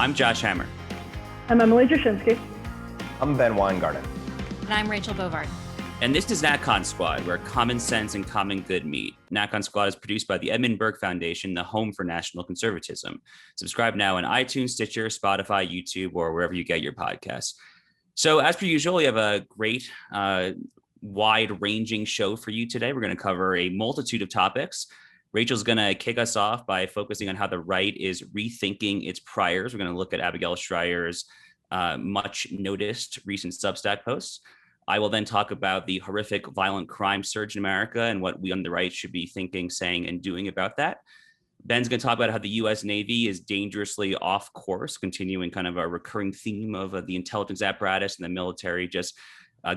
I'm Josh Hammer. I'm Emily Jashinsky. I'm Ben Weingarten. And I'm Rachel Bovard. And this is NatCon Squad, where common sense and common good meet. NatCon Squad is produced by the Edmund Burke Foundation, the home for national conservatism. Subscribe now on iTunes, Stitcher, Spotify, YouTube, or wherever you get your podcasts. So as per usual, we have a great, wide-ranging show for you today. We're going to cover a multitude of topics. Rachel's going to kick us off by focusing on how the right is rethinking its priors. We're going to look at Abigail Schreyer's much noticed recent Substack posts. I will then talk about the horrific violent crime surge in America and what we on the right should be thinking, saying, and doing about that. Ben's going to talk about how the U.S. Navy is dangerously off course, continuing kind of a recurring theme of the intelligence apparatus and the military just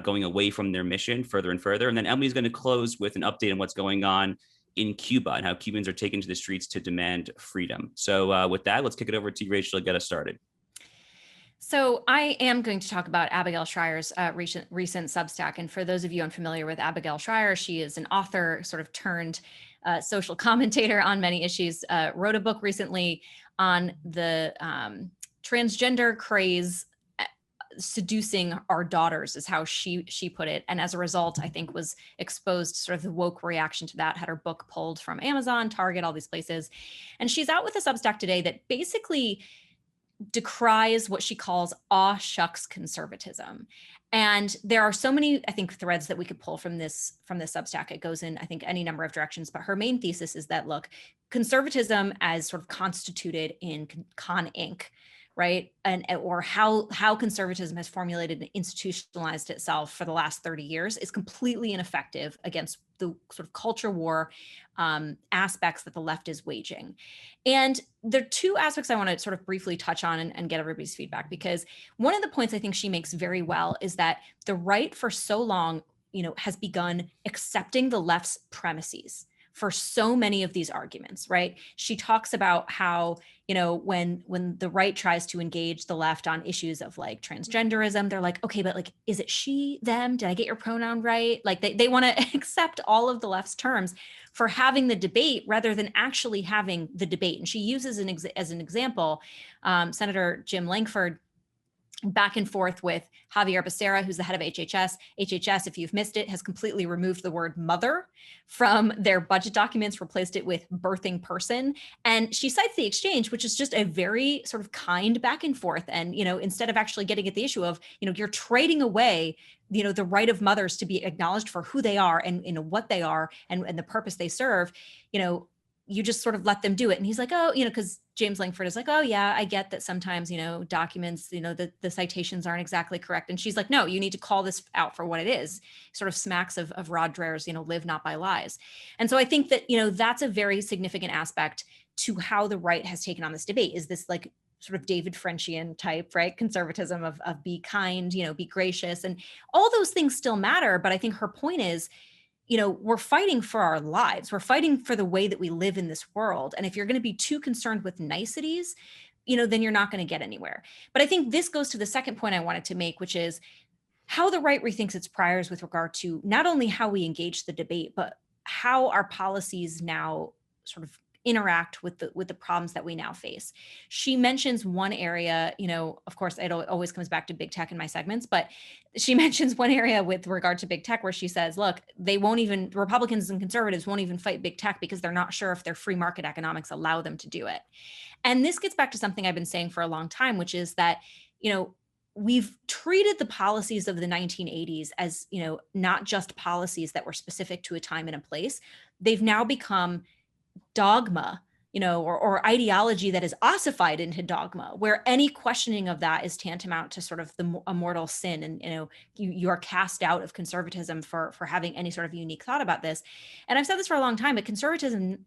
going away from their mission further and further. And then Emily's going to close with an update on what's going on in Cuba and how Cubans are taken to the streets to demand freedom. So with that, let's kick it over to you, Rachel, to get us started. So I am going to talk about Abigail Schreyer's recent Substack. And for those of you unfamiliar with Abigail Schreier, she is an author, sort of turned social commentator on many issues, wrote a book recently on the transgender craze seducing our daughters, is how she put it. And as a result, I think was exposed to sort of the woke reaction to that, had her book pulled from Amazon, Target, all these places. And she's out with a Substack today that basically decries what she calls aw shucks conservatism. And there are so many, I think, threads that we could pull from this Substack. It goes in, I think, any number of directions. But her main thesis is that, look, conservatism as sort of constituted in Con Inc., right? Or how conservatism has formulated and institutionalized itself for the last 30 years is completely ineffective against the sort of culture war aspects that the left is waging. And there are two aspects I want to sort of briefly touch on and get everybody's feedback, because one of the points I think she makes very well is that the right for so long, has begun accepting the left's premises for so many of these arguments, right? She talks about how, when the right tries to engage the left on issues of like transgenderism, they're like, okay, but like, is it she, them? Did I get your pronoun right? Like they want to accept all of the left's terms for having the debate rather than actually having the debate. And she uses as an example, Senator Jim Langford back and forth with Javier Becerra, who's the head of HHS. HHS, if you've missed it, has completely removed the word mother from their budget documents, replaced it with birthing person. And she cites the exchange, which is just a very sort of kind back and forth. And, instead of actually getting at the issue of, you're trading away, the right of mothers to be acknowledged for who they are and, what they are and the purpose they serve, you just sort of let them do it. And he's like, oh, because James Langford is like, oh yeah, I get that sometimes, documents, the citations aren't exactly correct. And she's like, no, you need to call this out for what it is. Sort of smacks of Rod Dreher's, live not by lies. And so I think that, that's a very significant aspect to how the right has taken on this debate, is this like sort of David Frenchian type, right? Conservatism of be kind, be gracious, and all those things still matter. But I think her point is, we're fighting for our lives. We're fighting for the way that we live in this world. And if you're going to be too concerned with niceties, then you're not going to get anywhere. But I think this goes to the second point I wanted to make, which is how the right rethinks its priors with regard to not only how we engage the debate, but how our policies now sort of interact with the problems that we now face. She mentions one area, of course, it always comes back to big tech in my segments, but she mentions one area with regard to big tech where she says, look, Republicans and conservatives won't even fight big tech because they're not sure if their free market economics allow them to do it. And this gets back to something I've been saying for a long time, which is that, we've treated the policies of the 1980s as, not just policies that were specific to a time and a place. They've now become dogma, or ideology that is ossified into dogma, where any questioning of that is tantamount to sort of a mortal sin. And, you are cast out of conservatism for having any sort of unique thought about this. And I've said this for a long time, but conservatism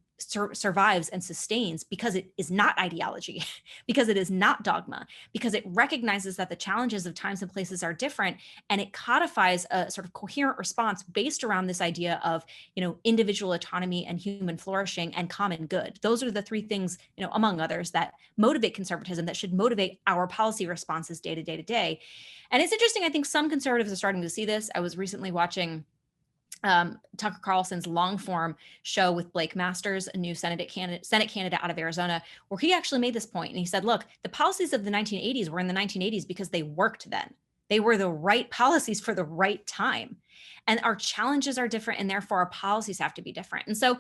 survives and sustains because it is not ideology, because it is not dogma, because it recognizes that the challenges of times and places are different, and it codifies a sort of coherent response based around this idea of, individual autonomy and human flourishing and common good. Those are the three things, among others, that motivate conservatism, that should motivate our policy responses day to day to day. And it's interesting, I think some conservatives are starting to see this. I was recently watching Tucker Carlson's long form show with Blake Masters, a new Senate candidate out of Arizona, where he actually made this point. And he said, look, the policies of the 1980s were in the 1980s because they worked then. They were the right policies for the right time. And our challenges are different, and therefore our policies have to be different. And so,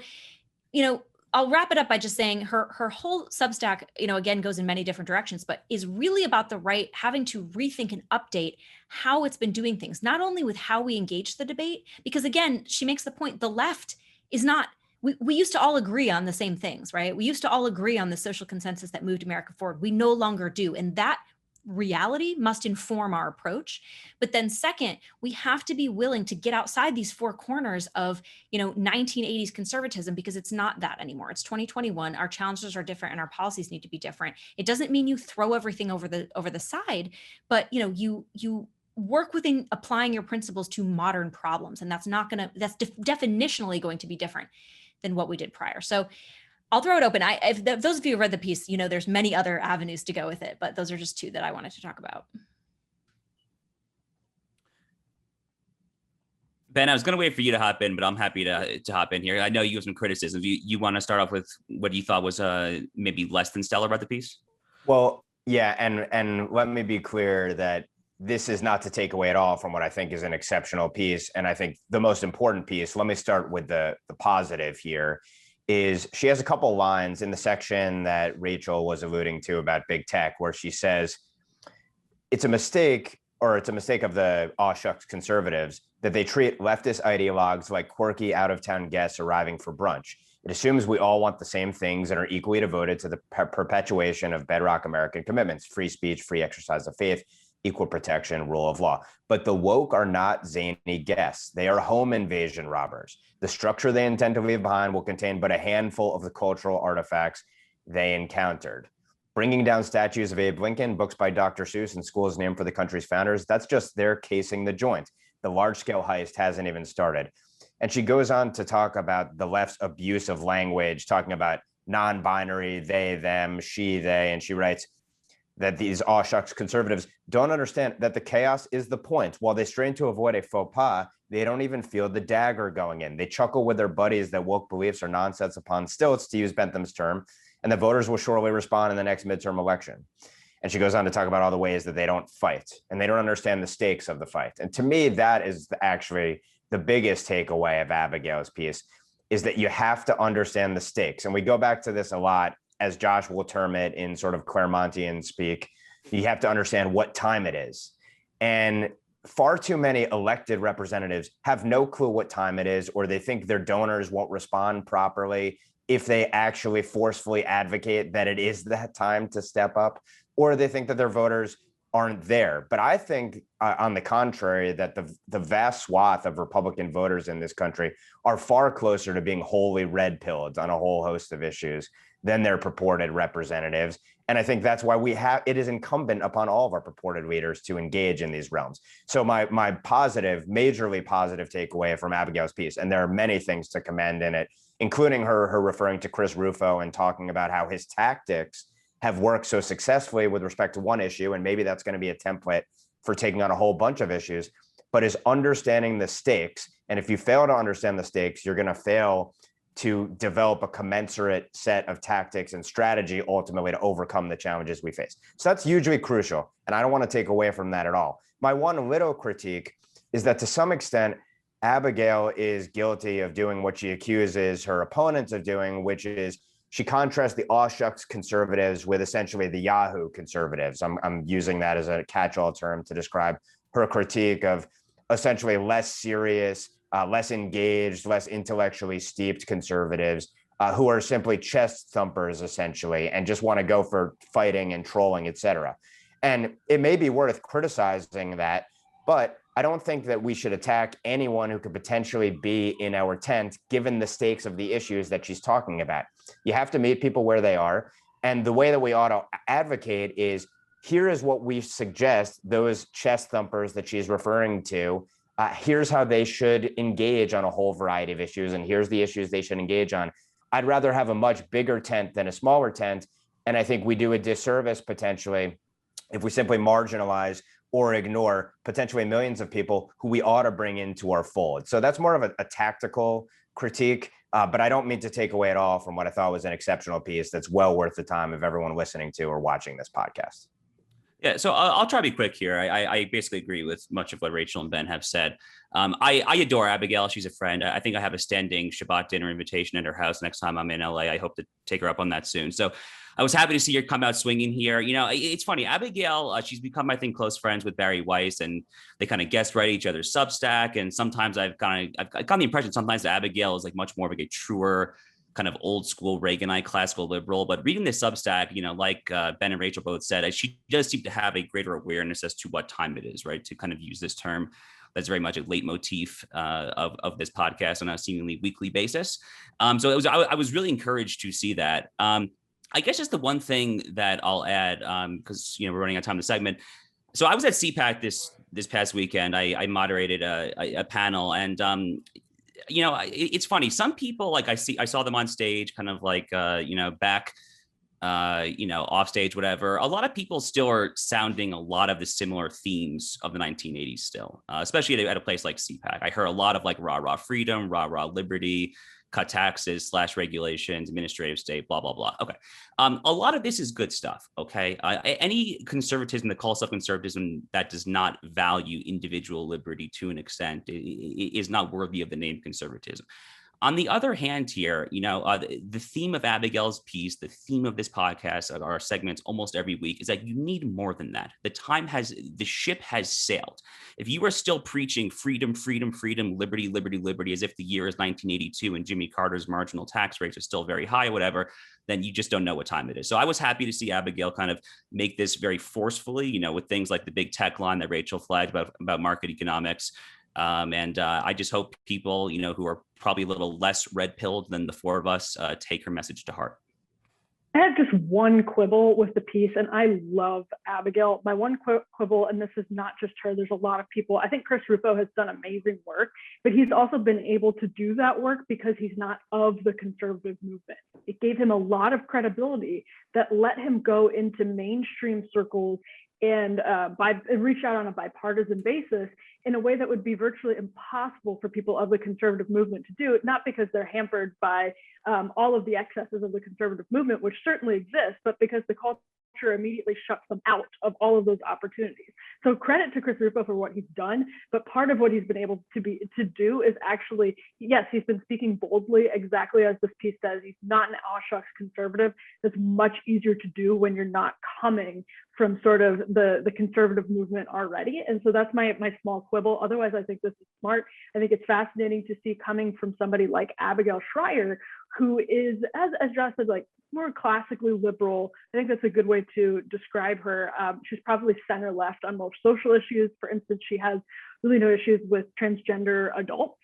I'll wrap it up by just saying her whole Substack, again, goes in many different directions, but is really about the right having to rethink and update how it's been doing things, not only with how we engage the debate, because again, she makes the point, the left is not, we used to all agree on the same things, right? We used to all agree on the social consensus that moved America forward. We no longer do. And that reality must inform our approach. But then second, we have to be willing to get outside these four corners of 1980s conservatism, because it's not that anymore. It's 2021. Our challenges are different and our policies need to be different. It doesn't mean you throw everything over the side, but you work within applying your principles to modern problems, and that's definitionally going to be different than what we did prior. So I'll throw it open. If those of you who read the piece, there's many other avenues to go with it, but those are just two that I wanted to talk about. Ben, I was going to wait for you to hop in, but I'm happy to hop in here. I know you have some criticisms. You want to start off with what you thought was maybe less than stellar about the piece? Well, yeah, and let me be clear that this is not to take away at all from what I think is an exceptional piece. And I think the most important piece, let me start with the positive here, is she has a couple lines in the section that Rachel was alluding to about big tech, where she says it's a mistake of the aw shucks conservatives that they treat leftist ideologues like quirky out-of-town guests arriving for brunch. It assumes we all want the same things and are equally devoted to the perpetuation of bedrock American commitments: free speech, free exercise of faith, equal protection, rule of law. But the woke are not zany guests. They are home invasion robbers. The structure they intend to leave behind will contain but a handful of the cultural artifacts they encountered. Bringing down statues of Abe Lincoln, books by Dr. Seuss, and schools named for the country's founders, that's just their casing the joint. The large-scale heist hasn't even started. And she goes on to talk about the left's abuse of language, talking about non-binary, they, them, she, they, and she writes that these aw shucks conservatives don't understand that the chaos is the point. While they strain to avoid a faux pas, they don't even feel the dagger going in. They chuckle with their buddies that woke beliefs are nonsense upon stilts, to use Bentham's term, and the voters will surely respond in the next midterm election. And she goes on to talk about all the ways that they don't fight and they don't understand the stakes of the fight. And to me, that is actually the biggest takeaway of Abigail's piece, is that you have to understand the stakes. And we go back to this a lot, as Josh will term it in sort of Claremontian speak. You have to understand what time it is. And far too many elected representatives have no clue what time it is, or they think their donors won't respond properly if they actually forcefully advocate that it is that time to step up, or they think that their voters aren't there. But I think, on the contrary, that the vast swath of Republican voters in this country are far closer to being wholly red-pilled on a whole host of issues than their purported representatives. And I think that's why it is incumbent upon all of our purported leaders to engage in these realms. So my majorly positive takeaway from Abigail's piece, and there are many things to commend in it, including her referring to Chris Rufo and talking about how his tactics have worked so successfully with respect to one issue, and maybe that's going to be a template for taking on a whole bunch of issues, but is understanding the stakes. And if you fail to understand the stakes, you're going to fail to develop a commensurate set of tactics and strategy ultimately to overcome the challenges we face. So that's hugely crucial. And I don't want to take away from that at all. My one little critique is that to some extent, Abigail is guilty of doing what she accuses her opponents of doing, which is she contrasts the aw shucks conservatives with essentially the Yahoo conservatives. I'm using that as a catch-all term to describe her critique of essentially less serious, less engaged, less intellectually steeped conservatives who are simply chest thumpers, essentially, and just want to go for fighting and trolling, et cetera. And it may be worth criticizing that, but I don't think that we should attack anyone who could potentially be in our tent, given the stakes of the issues that she's talking about. You have to meet people where they are. And the way that we ought to advocate is, here is what we suggest those chest thumpers that she's referring to. Here's how they should engage on a whole variety of issues, and here's the issues they should engage on. I'd rather have a much bigger tent than a smaller tent, and I think we do a disservice potentially if we simply marginalize or ignore potentially millions of people who we ought to bring into our fold. So that's more of a tactical critique, but I don't mean to take away at all from what I thought was an exceptional piece that's well worth the time of everyone listening to or watching this podcast. Yeah, so I'll try to be quick here. I basically agree with much of what Rachel and Ben have said. I adore Abigail. She's a friend. I think I have a standing Shabbat dinner invitation at her house next time I'm in LA. I hope to take her up on that soon. So I was happy to see her come out swinging here. You know, it's funny. Abigail, she's become, I think, close friends with Barry Weiss, and they kind of guest write each other's Substack. And sometimes I've gotten the impression sometimes Abigail is like much more of like a truer kind of old school Reaganite classical liberal. But reading this Substack, you know, like Ben and Rachel both said, she does seem to have a greater awareness as to what time it is, right? To kind of use this term that's very much a leitmotif of this podcast on a seemingly weekly basis. So I was really encouraged to see that. I guess just the one thing that I'll add, because you know we're running out of time in the segment. So I was at CPAC this past weekend. I moderated a panel, and you know, it's funny. Some people, like I saw them on stage, kind of like you know, back you know, off stage, whatever. A lot of people still are sounding a lot of the similar themes of the 1980s still, especially at a place like CPAC. I heard a lot of like rah rah freedom, rah rah liberty, cut taxes, slash regulations, administrative state, blah, blah, blah. Okay. A lot of this is good stuff. Okay. Any conservatism that calls self-conservatism that does not value individual liberty to an extent is not worthy of the name conservatism. On the other hand here, you know, the theme of Abigail's piece, the theme of this podcast, our segments almost every week, is that you need more than that. The ship has sailed. If you are still preaching freedom, freedom, freedom, liberty, liberty, liberty, as if the year is 1982 and Jimmy Carter's marginal tax rates are still very high or whatever, then you just don't know what time it is. So I was happy to see Abigail kind of make this very forcefully, you know, with things like the big tech line that Rachel flagged about market economics. And I just hope people, you know, who are probably a little less red-pilled than the four of us take her message to heart. I have just one quibble with the piece, and I love Abigail. My one quibble, and this is not just her, there's a lot of people. I think Chris Rufo has done amazing work, but he's also been able to do that work because he's not of the conservative movement. It gave him a lot of credibility that let him go into mainstream circles and reach out on a bipartisan basis in a way that would be virtually impossible for people of the conservative movement to do, not because they're hampered by all of the excesses of the conservative movement, which certainly exist, but because the culture immediately shuts them out of all of those opportunities. So credit to Chris Rufo for what he's done, but part of what he's been able to do is actually, yes, he's been speaking boldly, exactly as this piece says. He's not an aw shucks conservative. That's much easier to do when you're not coming from sort of the conservative movement already. And so that's my small quibble. Otherwise, I think this is smart. I think it's fascinating to see coming from somebody like Abigail Schreier, who is, as Josh said, like more classically liberal. I think that's a good way to describe her. She's probably center left on most social issues. For instance, she has really no issues with transgender adults.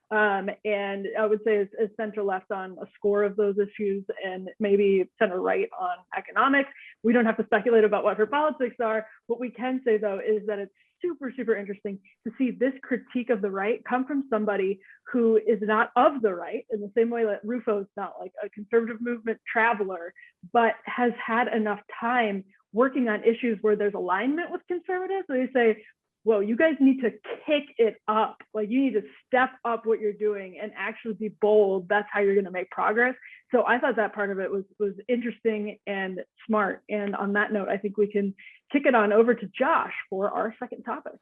And I would say is center left on a score of those issues, and maybe center right on economics. We don't have to speculate about what her politics are. What we can say, though, is that it's super, super interesting to see this critique of the right come from somebody who is not of the right, in the same way that Rufo is not like a conservative movement traveler, but has had enough time working on issues where there's alignment with conservatives. So they say, well, you guys need to kick it up. Like, you need to step up what you're doing and actually be bold. That's how you're going to make progress. So I thought that part of it was interesting and smart. And on that note, I think we can kick it on over to Josh for our second topic.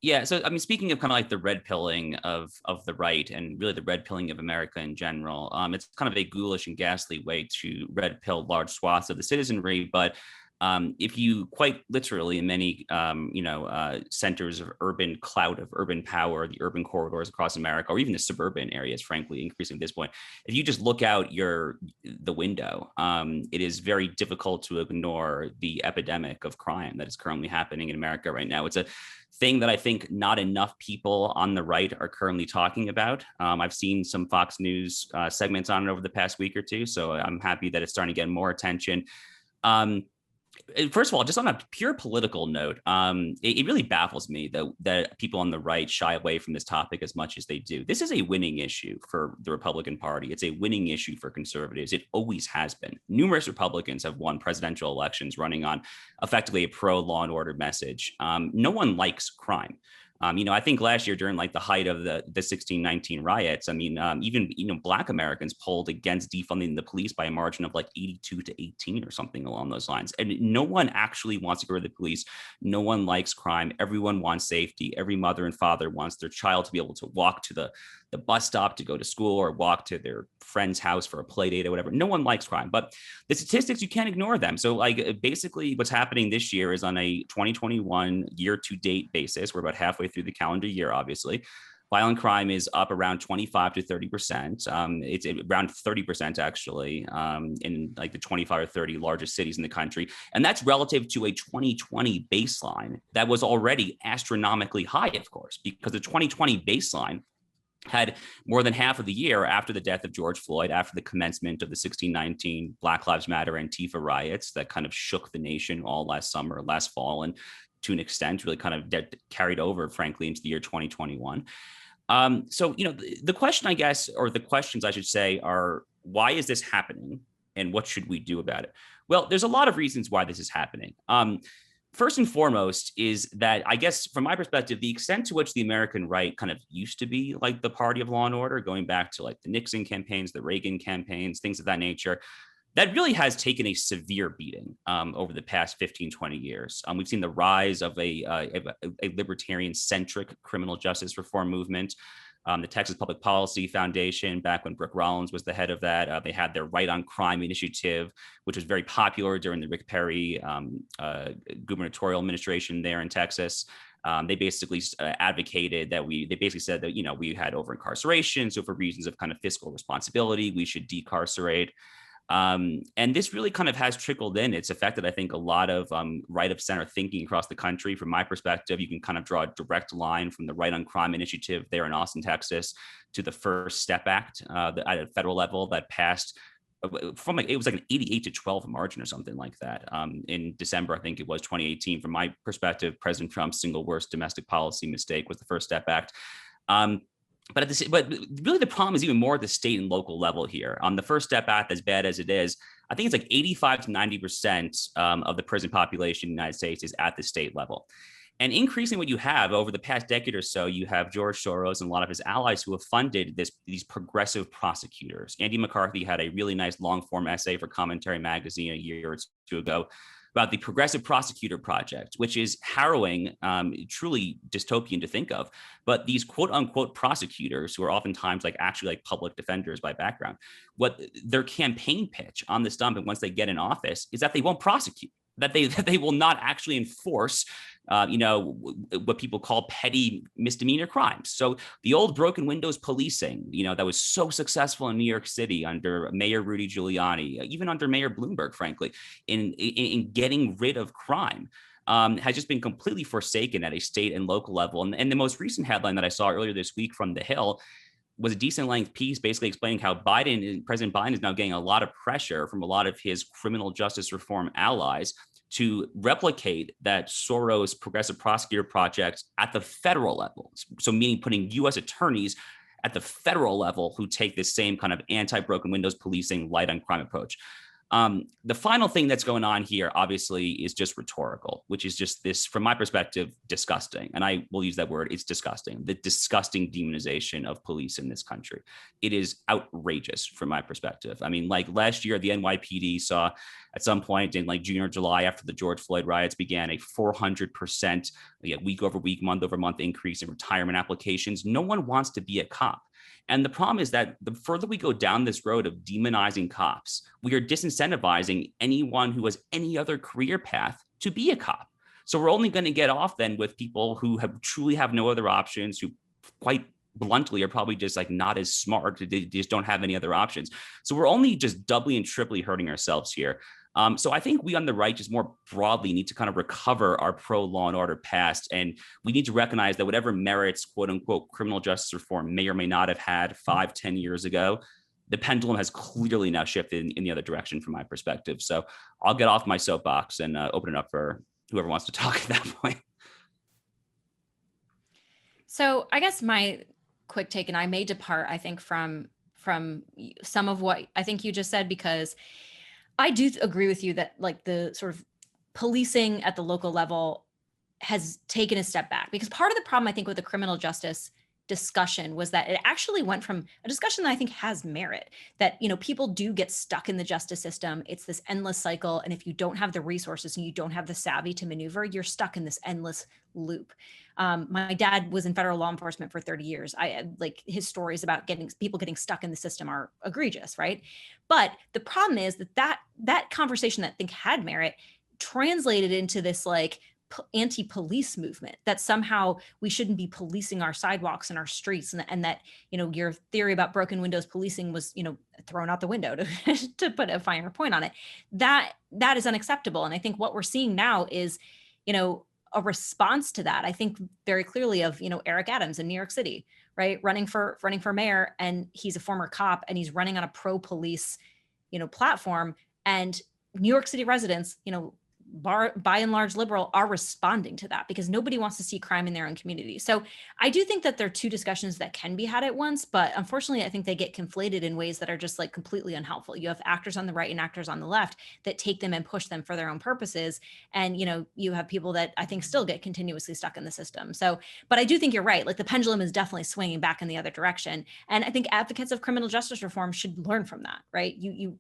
Yeah, so I mean, speaking of kind of like the red pilling of the right and really the red pilling of America in general, it's kind of a ghoulish and ghastly way to red pill large swaths of the citizenry. But if you quite literally in many, centers of urban clout, of urban power, the urban corridors across America, or even the suburban areas, frankly, increasing at this point, if you just look out the window, it is very difficult to ignore the epidemic of crime that is currently happening in America right now. It's a thing that I think not enough people on the right are currently talking about. I've seen some Fox News segments on it over the past week or two, so I'm happy that it's starting to get more attention. First of all, just on a pure political note, it really baffles me that people on the right shy away from this topic as much as they do. This is a winning issue for the Republican Party. It's a winning issue for conservatives. It always has been. Numerous Republicans have won presidential elections running on effectively a pro-law and order message. No one likes crime. I think last year during like the height of the 1619 riots, even Black Americans polled against defunding the police by a margin of like 82 to 18 or something along those lines. And no one actually wants to go to the police. No one likes crime. Everyone wants safety. Every mother and father wants their child to be able to walk to the bus stop to go to school or walk to their friend's house for a play date or whatever. No one likes crime, but the statistics, you can't ignore them. So like basically what's happening this year is on a 2021 year to date basis. We're about halfway through the calendar year, obviously. Violent crime is up around 25 to 30%. It's around 30% actually in like the 25 or 30 largest cities in the country. And that's relative to a 2020 baseline that was already astronomically high, of course, because the 2020 baseline had more than half of the year after the death of George Floyd, after the commencement of the 1619 Black Lives Matter Antifa riots that kind of shook the nation all last summer, last fall, and to an extent really kind of carried over, frankly, into the year 2021. The question, I guess, or the questions I should say are, why is this happening and what should we do about it? Well, there's a lot of reasons why this is happening. First and foremost is that, I guess, from my perspective, the extent to which the American right kind of used to be like the party of law and order, going back to like the Nixon campaigns, the Reagan campaigns, things of that nature, that really has taken a severe beating over the past 15, 20 years. We've seen the rise of a libertarian-centric criminal justice reform movement. The Texas Public Policy Foundation, back when Brooke Rollins was the head of that, they had their Right on Crime initiative, which was very popular during the Rick Perry gubernatorial administration there in Texas. They basically advocated that they basically said that, we had over incarceration. So for reasons of kind of fiscal responsibility, we should decarcerate. And this really kind of has trickled in. It's affected, I think, a lot of right of center thinking across the country. From my perspective, you can kind of draw a direct line from the Right on Crime initiative there in Austin, Texas, to the First Step Act at a federal level that passed it was like an 88 to 12 margin or something like that in December, I think it was 2018. From my perspective, President Trump's single worst domestic policy mistake was the First Step Act. But really the problem is even more at the state and local level here. On the First Step Act, as bad as it is, I think it's like 85 to 90% of the prison population in the United States is at the state level. And increasing what you have over the past decade or so, you have George Soros and a lot of his allies who have funded these progressive prosecutors. Andy McCarthy had a really nice long form essay for Commentary Magazine a year or two ago about the Progressive Prosecutor Project, which is harrowing, truly dystopian to think of. But these quote unquote prosecutors, who are oftentimes actually like public defenders by background, what their campaign pitch on this dump, and once they get in office, is that they won't prosecute, that they will not actually enforce what people call petty misdemeanor crimes. So the old broken windows policing, that was so successful in New York City under Mayor Rudy Giuliani, even under Mayor Bloomberg, frankly, in getting rid of crime, has just been completely forsaken at a state and local level. And the most recent headline that I saw earlier this week from The Hill was a decent length piece basically explaining how President Biden is now getting a lot of pressure from a lot of his criminal justice reform allies to replicate that Soros Progressive Prosecutor Project at the federal level. So meaning putting U.S. attorneys at the federal level who take this same kind of anti-broken windows policing, light on crime approach. The final thing that's going on here, obviously, is just rhetorical, which is just this, from my perspective, disgusting. And I will use that word. It's disgusting. The disgusting demonization of police in this country. It is outrageous from my perspective. I mean, like last year, the NYPD saw at some point in like June or July after the George Floyd riots began a 400% week over week, month over month increase in retirement applications. No one wants to be a cop. And the problem is that the further we go down this road of demonizing cops, we are disincentivizing anyone who has any other career path to be a cop. So we're only going to get off then with people who truly have no other options, who quite bluntly are probably just like not as smart. They just don't have any other options. So we're only just doubly and triply hurting ourselves here. So I think we on the right just more broadly need to kind of recover our pro-law and order past. And we need to recognize that whatever merits, quote unquote, criminal justice reform may or may not have had 5-10 years ago, the pendulum has clearly now shifted in the other direction from my perspective. So I'll get off my soapbox and open it up for whoever wants to talk at that point. So I guess my quick take, and I may depart, I think, from some of what I think you just said, because I do agree with you that like the sort of policing at the local level has taken a step back, because part of the problem I think with the criminal justice discussion was that it actually went from a discussion that I think has merit, that, you know, people do get stuck in the justice system. It's this endless cycle. And if you don't have the resources and you don't have the savvy to maneuver, you're stuck in this endless loop. My dad was in federal law enforcement for 30 years. I like his stories about people getting stuck in the system are egregious, right? But the problem is that conversation that I think had merit translated into this like anti-police movement, that somehow we shouldn't be policing our sidewalks and our streets, and that, you know, your theory about broken windows policing was, you know, thrown out the window, to put a finer point on it. That is unacceptable. And I think what we're seeing now is, you know, a response to that. I think very clearly of, you know, Eric Adams in New York City, right, running for mayor, and he's a former cop and he's running on a pro-police, you know, platform, and New York City residents, you know, by and large liberal, are responding to that because nobody wants to see crime in their own community. So I do think that there are two discussions that can be had at once, but unfortunately, I think they get conflated in ways that are just like completely unhelpful. You have actors on the right and actors on the left that take them and push them for their own purposes. And, you know, you have people that I think still get continuously stuck in the system. So, but I do think you're right. Like the pendulum is definitely swinging back in the other direction. And I think advocates of criminal justice reform should learn from that, right? You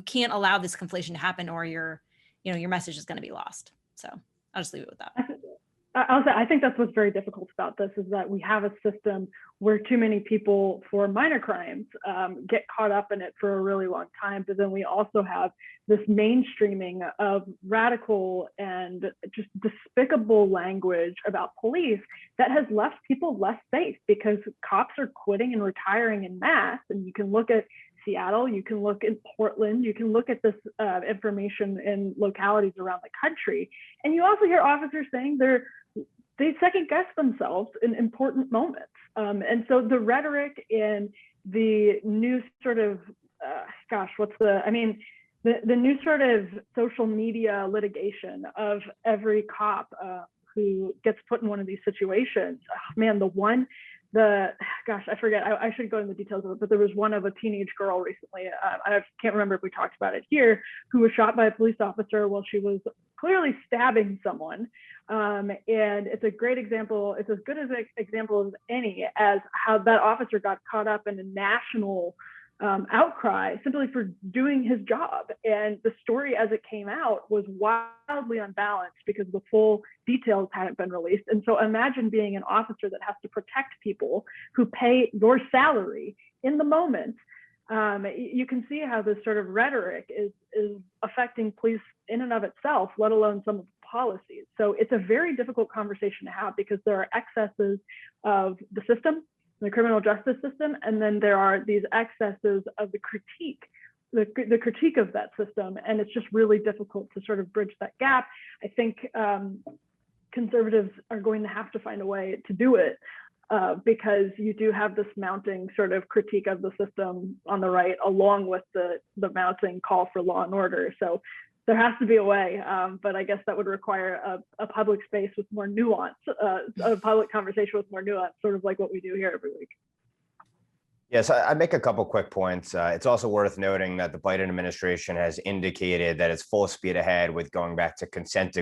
can't allow this conflation to happen, or your message is going to be lost. So I'll just leave it with that. I think that's what's very difficult about this, is that we have a system where too many people for minor crimes get caught up in it for a really long time. But then we also have this mainstreaming of radical and just despicable language about police that has left people less safe, because cops are quitting and retiring in mass. And you can look at Seattle, you can look in Portland, you can look at this information in localities around the country. And you also hear officers saying they second guess themselves in important moments. And so the rhetoric in the new sort of, the new sort of social media litigation of every cop who gets put in one of these situations. Oh, man, I forget, I should go into the details of it, but there was one of a teenage girl recently, I can't remember if we talked about it here, who was shot by a police officer while she was clearly stabbing someone. And it's a great example, it's as good as an example as any, as how that officer got caught up in a national outcry simply for doing his job. And the story as it came out was wildly unbalanced because the full details hadn't been released. And so imagine being an officer that has to protect people who pay your salary in the moment. You can see how this sort of rhetoric is affecting police in and of itself, let alone some of the policies. So it's a very difficult conversation to have, because there are excesses of the system, the criminal justice system, and then there are these excesses of the critique of that system, and it's just really difficult to sort of bridge that gap. I think conservatives are going to have to find a way to do it, because you do have this mounting sort of critique of the system on the right, along with the mounting call for law and order. So there has to be a way, but I guess that would require a public space with more nuance, a public conversation with more nuance, sort of like what we do here every week. Yes, I make a couple quick points. It's also worth noting that the Biden administration has indicated that it's full speed ahead with going back to consent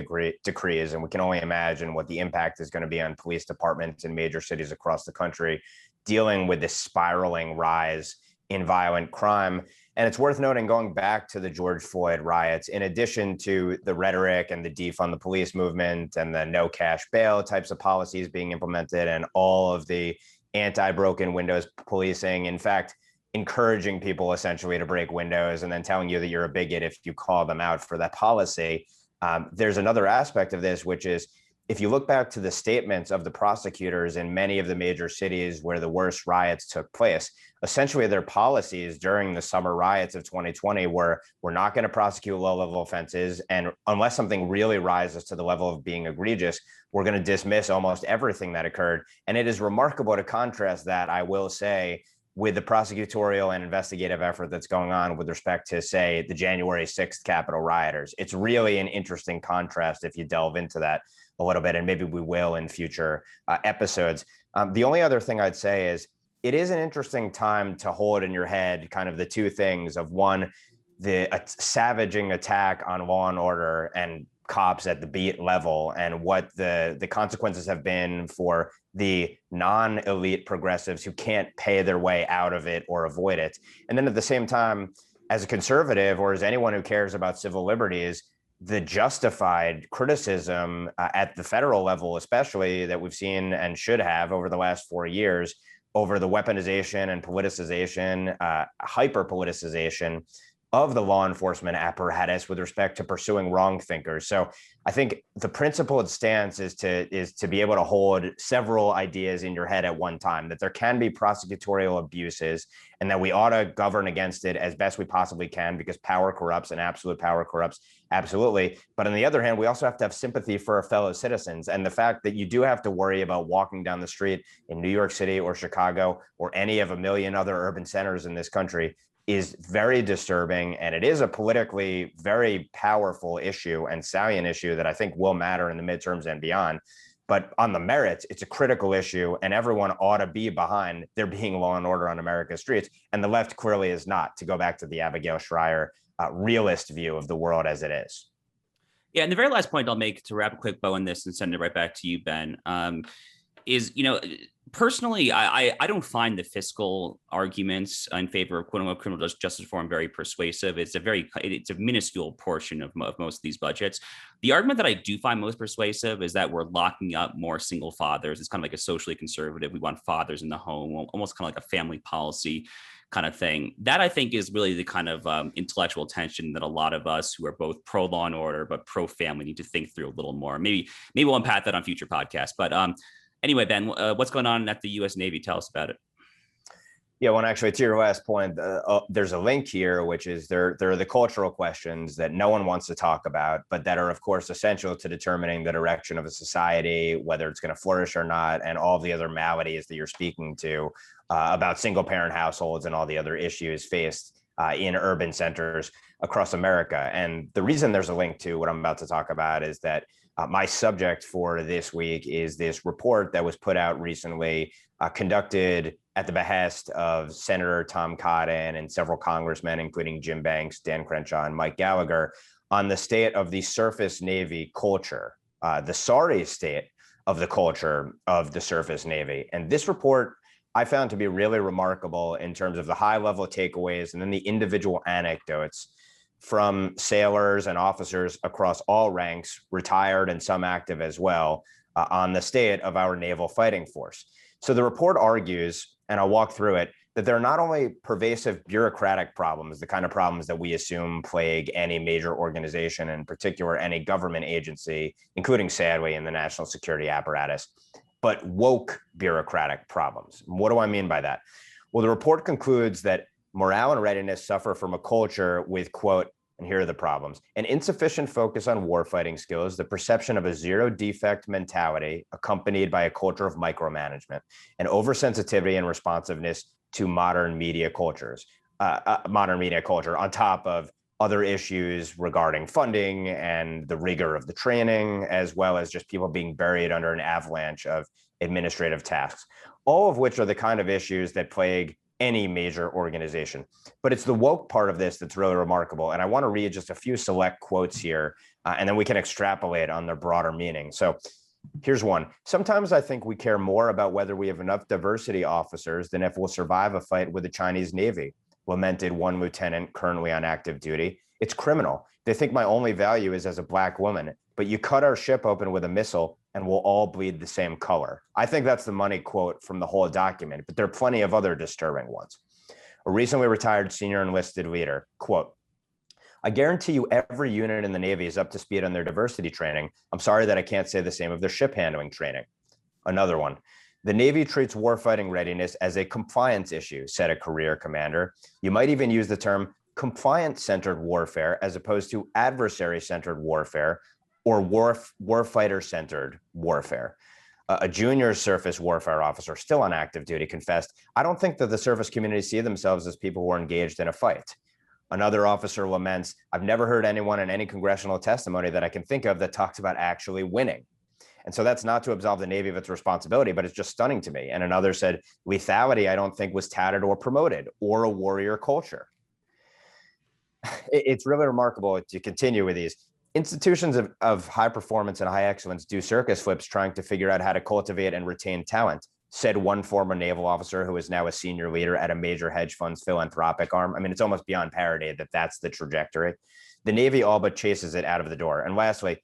decrees, and we can only imagine what the impact is going to be on police departments in major cities across the country dealing with this spiraling rise in violent crime. And it's worth noting, going back to the George Floyd riots, in addition to the rhetoric and the defund the police movement and the no cash bail types of policies being implemented, and all of the anti-broken windows policing, in fact, encouraging people essentially to break windows and then telling you that you're a bigot if you call them out for that policy. There's another aspect of this, which is, if you look back to the statements of the prosecutors in many of the major cities where the worst riots took place, essentially their policies during the summer riots of 2020 were, we're not going to prosecute low-level offenses, and unless something really rises to the level of being egregious, we're going to dismiss almost everything that occurred. And it is remarkable to contrast that, I will say, with the prosecutorial and investigative effort that's going on with respect to, say, the January 6th Capitol rioters. It's really an interesting contrast if you delve into that a little bit, and maybe we will in future episodes. The only other thing I'd say is it is an interesting time to hold in your head kind of the two things of, one, the savaging attack on law and order and cops at the beat level, and what the consequences have been for the non-elite progressives who can't pay their way out of it or avoid it. And then at the same time, as a conservative or as anyone who cares about civil liberties, the justified criticism at the federal level, especially, that we've seen and should have over the last 4 years over the weaponization and politicization, hyper politicization of the law enforcement apparatus with respect to pursuing wrong thinkers. So I think the principled stance is to be able to hold several ideas in your head at one time, that there can be prosecutorial abuses and that we ought to govern against it as best we possibly can, because power corrupts and absolute power corrupts. Absolutely. But on the other hand, we also have to have sympathy for our fellow citizens. And the fact that you do have to worry about walking down the street in New York City or Chicago or any of a million other urban centers in this country is very disturbing, and it is a politically very powerful issue and salient issue that I think will matter in the midterms and beyond. But on the merits, it's a critical issue, and everyone ought to be behind there being law and order on America's streets. And the left clearly is not, to go back to the Abigail Shrier realist view of the world as it is. Yeah, and the very last point I'll make to wrap a quick bow on this and send it right back to you, Ben, is, personally, I don't find the fiscal arguments in favor of quote unquote criminal justice reform very persuasive. It's a minuscule portion of most of these budgets. The argument that I do find most persuasive is that we're locking up more single fathers. It's kind of like a socially conservative. We want fathers in the home, almost kind of like a family policy kind of thing. That, I think, is really the kind of intellectual tension that a lot of us who are both pro law and order but pro family need to think through a little more. Maybe we'll unpack that on future podcasts. But anyway, Ben, what's going on at the U.S. Navy? Tell us about it. Yeah, well, actually, to your last point, there's a link here, which is there are the cultural questions that no one wants to talk about, but that are, of course, essential to determining the direction of a society, whether it's going to flourish or not, and all the other maladies that you're speaking to about single-parent households and all the other issues faced in urban centers across America. And the reason there's a link to what I'm about to talk about is that my subject for this week is this report that was put out recently, conducted at the behest of Senator Tom Cotton and several congressmen, including Jim Banks, Dan Crenshaw, and Mike Gallagher, on the state of the surface Navy culture, the sorry state of the culture of the surface Navy. And this report I found to be really remarkable in terms of the high-level takeaways and then the individual anecdotes from sailors and officers across all ranks, retired and some active as well, on the state of our naval fighting force. So the report argues, and I'll walk through it, that there are not only pervasive bureaucratic problems, the kind of problems that we assume plague any major organization, in particular any government agency, including, sadly, in the national security apparatus, but woke bureaucratic problems. What do I mean by that? Well, the report concludes that morale and readiness suffer from a culture with, quote, and here are the problems: an insufficient focus on warfighting skills, the perception of a zero defect mentality accompanied by a culture of micromanagement, and oversensitivity and responsiveness to modern media culture on top of other issues regarding funding and the rigor of the training, as well as just people being buried under an avalanche of administrative tasks, all of which are the kind of issues that plague any major organization. But it's the woke part of this that's really remarkable. And I want to read just a few select quotes here, and then we can extrapolate on their broader meaning. So here's one. Sometimes I think we care more about whether we have enough diversity officers than if we'll survive a fight with the Chinese Navy, lamented one lieutenant currently on active duty. It's criminal. They think my only value is as a Black woman, but you cut our ship open with a missile and we'll all bleed the same color. I think that's the money quote from the whole document, but there are plenty of other disturbing ones. A recently retired senior enlisted leader, quote, I guarantee you every unit in the Navy is up to speed on their diversity training. I'm sorry that I can't say the same of their ship handling training. Another one. The Navy treats warfighting readiness as a compliance issue, said a career commander. You might even use the term compliance-centered warfare as opposed to adversary-centered warfare or warfighter-centered warfare. A junior surface warfare officer, still on active duty, confessed, "I don't think that the service community see themselves as people who are engaged in a fight." Another officer laments, "I've never heard anyone in any congressional testimony that I can think of that talks about actually winning." And so that's not to absolve the Navy of its responsibility, but it's just stunning to me. And another said, "Lethality, I don't think, was touted or promoted, or a warrior culture." It's really remarkable to continue with these. Institutions of high performance and high excellence do circus flips trying to figure out how to cultivate and retain talent, said one former naval officer who is now a senior leader at a major hedge fund's philanthropic arm. I mean, it's almost beyond parody that that's the trajectory. The Navy all but chases it out of the door. And lastly,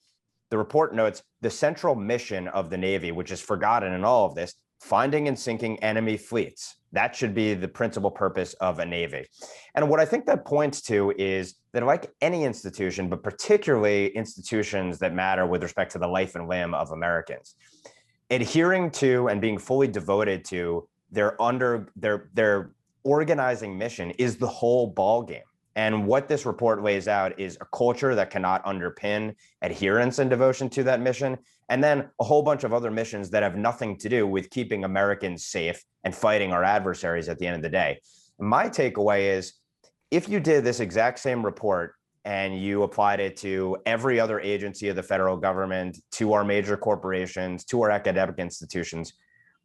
the report notes the central mission of the Navy, which is forgotten in all of this, finding and sinking enemy fleets. That should be the principal purpose of a Navy. And what I think that points to is that, like any institution, but particularly institutions that matter with respect to the life and limb of Americans, adhering to and being fully devoted to their organizing mission is the whole ballgame. And what this report lays out is a culture that cannot underpin adherence and devotion to that mission, and then a whole bunch of other missions that have nothing to do with keeping Americans safe and fighting our adversaries at the end of the day. My takeaway is, if you did this exact same report and you applied it to every other agency of the federal government, to our major corporations, to our academic institutions,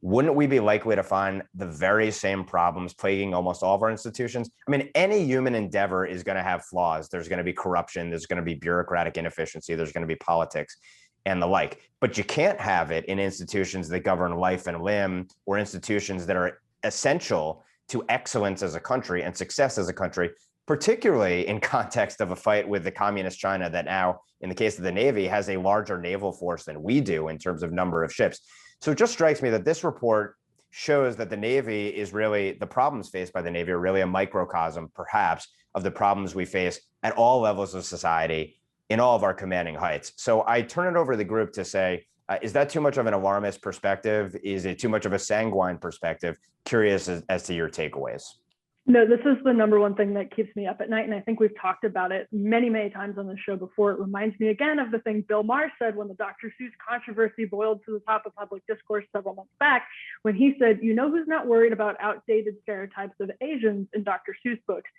wouldn't we be likely to find the very same problems plaguing almost all of our institutions? I mean, any human endeavor is going to have flaws. There's going to be corruption. There's going to be bureaucratic inefficiency. There's going to be politics and the like. But you can't have it in institutions that govern life and limb, or institutions that are essential to excellence as a country and success as a country, particularly in context of a fight with the communist China that now, in the case of the Navy, has a larger naval force than we do in terms of number of ships. So it just strikes me that this report shows that the Navy is really, the problems faced by the Navy are really a microcosm, perhaps, of the problems we face at all levels of society in all of our commanding heights. So I turn it over to the group to say, is that too much of an alarmist perspective? Is it too much of a sanguine perspective? Curious as to your takeaways. No, this is the number one thing that keeps me up at night. And I think we've talked about it many, many times on the show before. It reminds me again of the thing Bill Maher said when the Dr. Seuss controversy boiled to the top of public discourse several months back, when he said, "You know who's not worried about outdated stereotypes of Asians in Dr. Seuss books?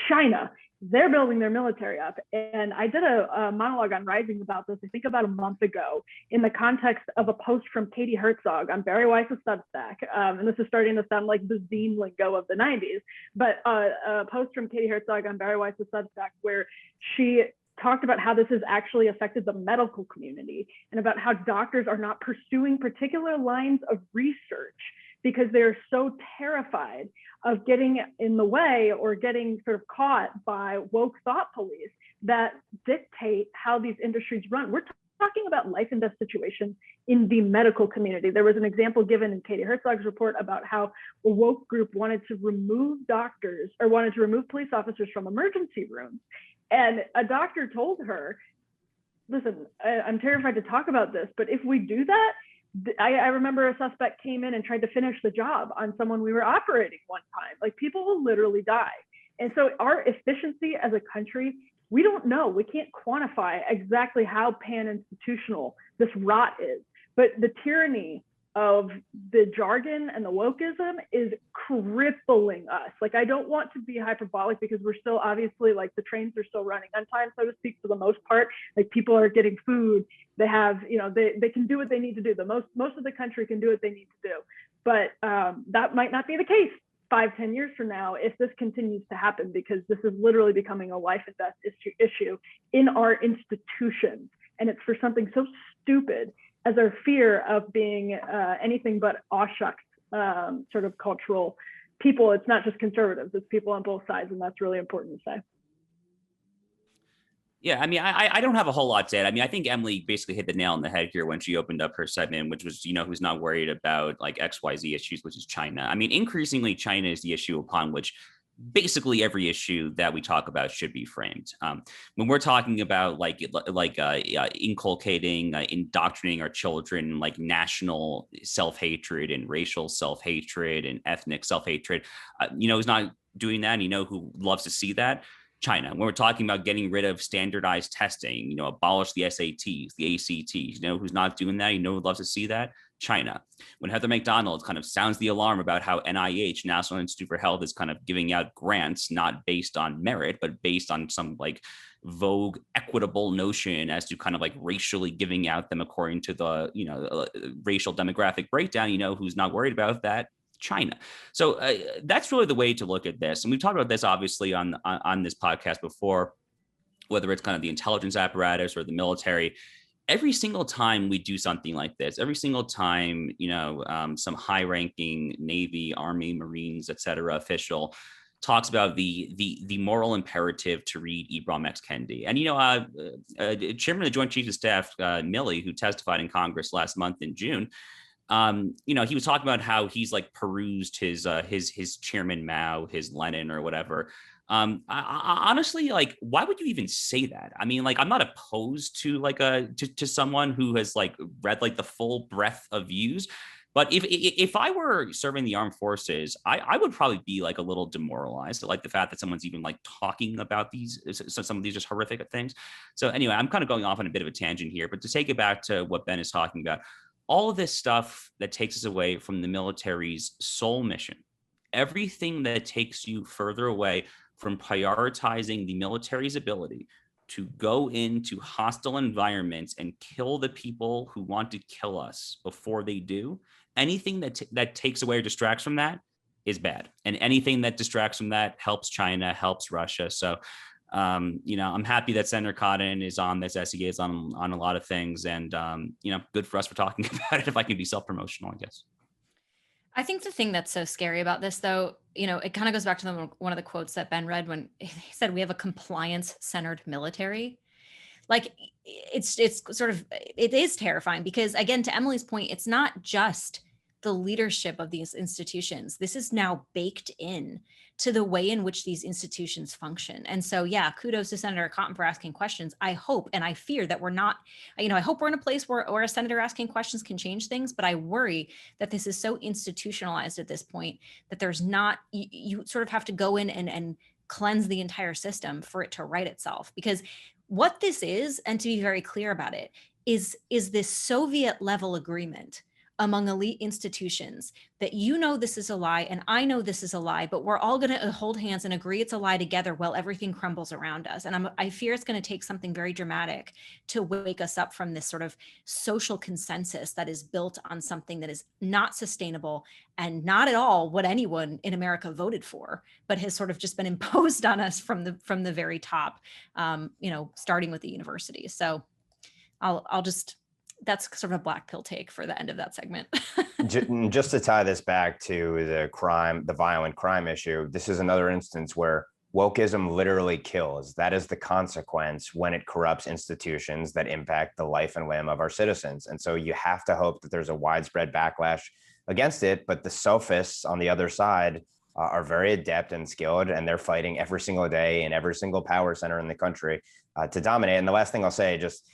China. They're building their military up." And I did a monologue on Rising about this, I think about a month ago, in the context of a post from Katie Herzog on Barry Weiss's Substack. And this is starting to sound like the zine lingo of the 90s, but a post from Katie Herzog on Barry Weiss's Substack where she talked about how this has actually affected the medical community and about how doctors are not pursuing particular lines of research because they're so terrified of getting in the way or getting sort of caught by woke thought police that dictate how these industries run. We're talking about life and death situations in the medical community. There was an example given in Katie Herzog's report about how a woke group wanted to remove doctors or wanted to remove police officers from emergency rooms. And a doctor told her, "Listen, I'm terrified to talk about this, but if we do that," I remember a suspect came in and tried to finish the job on someone we were operating one time. Like, people will literally die. And so our efficiency as a country, we don't know. We can't quantify exactly how pan-institutional this rot is. But the tyranny of the jargon and the wokeism is crippling us. Like, I don't want to be hyperbolic because we're still obviously, like, the trains are still running on time, so to speak, for the most part. Like, people are getting food. They have, you know, they can do what they need to do. Most of the country can do what they need to do. But that might not be the case 5-10 years from now if this continues to happen, because this is literally becoming a life and death issue in our institutions. And it's for something so stupid as our fear of being anything but aw-shucks sort of cultural people. It's not just conservatives, it's people on both sides, and that's really important to say. Yeah, I mean, I don't have a whole lot to add. I mean, I think Emily basically hit the nail on the head here when she opened up her segment, which was, you know, who's not worried about like XYZ issues, which is China. I mean, increasingly, China is the issue upon which basically every issue that we talk about should be framed. When we're talking about inculcating, indoctrinating our children, like national self-hatred and racial self-hatred and ethnic self-hatred, you know, who's not doing that? And you know who loves to see that? China. When we're talking about getting rid of standardized testing, you know, abolish the SATs, the ACTs, you know, who's not doing that? You know, who loves to see that? China. When Heather McDonald kind of sounds the alarm about how NIH, National Institute for Health, is kind of giving out grants not based on merit, but based on some like vogue equitable notion as to kind of like racially giving out them according to the, racial demographic breakdown, who's not worried about that? China. So that's really the way to look at this. And we've talked about this obviously on this podcast before, whether it's kind of the intelligence apparatus or the military. Every single time we do something like this, every single time, some high-ranking Navy, Army, Marines, et cetera, official talks about the moral imperative to read Ibram X. Kendi. And, Chairman of the Joint Chiefs of Staff, Milley, who testified in Congress last month in June, he was talking about how he's like perused his Chairman Mao, his Lenin or whatever. I honestly, like, why would you even say that? I mean, like, I'm not opposed to like to someone who has like read like the full breadth of views, but if I were serving the armed forces, I would probably be like a little demoralized at like the fact that someone's even like talking about some of these just horrific things. So anyway, I'm kind of going off on a bit of a tangent here, but to take it back to what Ben is talking about, all of this stuff that takes us away from the military's sole mission, everything that takes you further away from prioritizing the military's ability to go into hostile environments and kill the people who want to kill us before they do, anything that takes away or distracts from that is bad. And anything that distracts from that helps China, helps Russia. So, I'm happy that Senator Cotton is on this, as he is on a lot of things. And, good for us for talking about it, if I can be self-promotional, I guess. I think the thing that's so scary about this, though, it kind of goes back to one of the quotes that Ben read when he said we have a compliance-centered military. Like, it's sort of, it is terrifying because, again, to Emily's point, it's not just the leadership of these institutions. This is now baked in to the way in which these institutions function. And so, yeah, kudos to Senator Cotton for asking questions. I hope, and I fear that we're not, I hope we're in a place where a senator asking questions can change things, but I worry that this is so institutionalized at this point that there's not, you sort of have to go in and cleanse the entire system for it to right itself. Because what this is, and to be very clear about it, is this Soviet level agreement among elite institutions that this is a lie and I know this is a lie, but we're all going to hold hands and agree it's a lie together while everything crumbles around us. And I fear it's going to take something very dramatic to wake us up from this sort of social consensus that is built on something that is not sustainable and not at all what anyone in America voted for, but has sort of just been imposed on us from the very top, starting with the university. So I'll just, that's sort of a black pill take for the end of that segment. Just to tie this back to the violent crime issue, this is another instance where wokeism literally kills. That is the consequence when it corrupts institutions that impact the life and limb of our citizens. And so you have to hope that there's a widespread backlash against it, but the sophists on the other side are very adept and skilled, and they're fighting every single day in every single power center in the country to dominate. And the last thing I'll say, just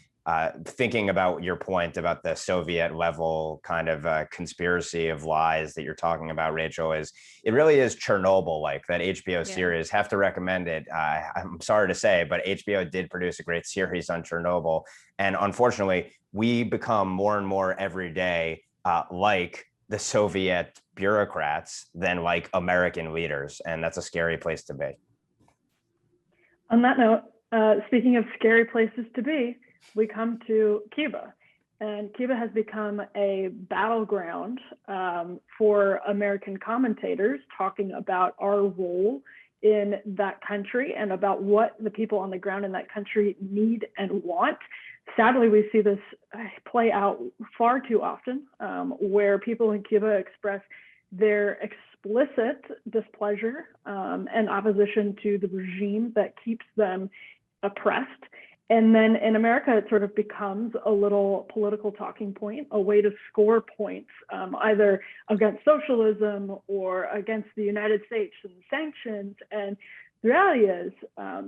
thinking about your point about the Soviet level kind of conspiracy of lies that you're talking about, Rachel, is it really is Chernobyl like that HBO series. Have to recommend it. I'm sorry to say, but HBO did produce a great series on Chernobyl. And unfortunately, we become more and more every day like the Soviet bureaucrats than like American leaders. And that's a scary place to be. On that note, speaking of scary places to be, we come to Cuba, and Cuba has become a battleground for American commentators talking about our role in that country and about what the people on the ground in that country need and want. Sadly, we see this play out far too often, where people in Cuba express their explicit displeasure and opposition to the regime that keeps them oppressed. And then in America, it sort of becomes a little political talking point, a way to score points, either against socialism or against the United States and sanctions. And the reality is,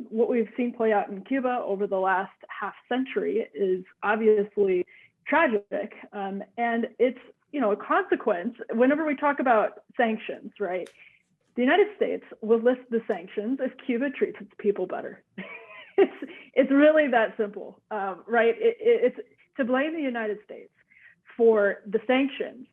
what we've seen play out in Cuba over the last half century is obviously tragic. And it's, a consequence. Whenever we talk about sanctions, right, the United States will lift the sanctions if Cuba treats its people better. It's really that simple, right? It's to blame the United States for the sanctions.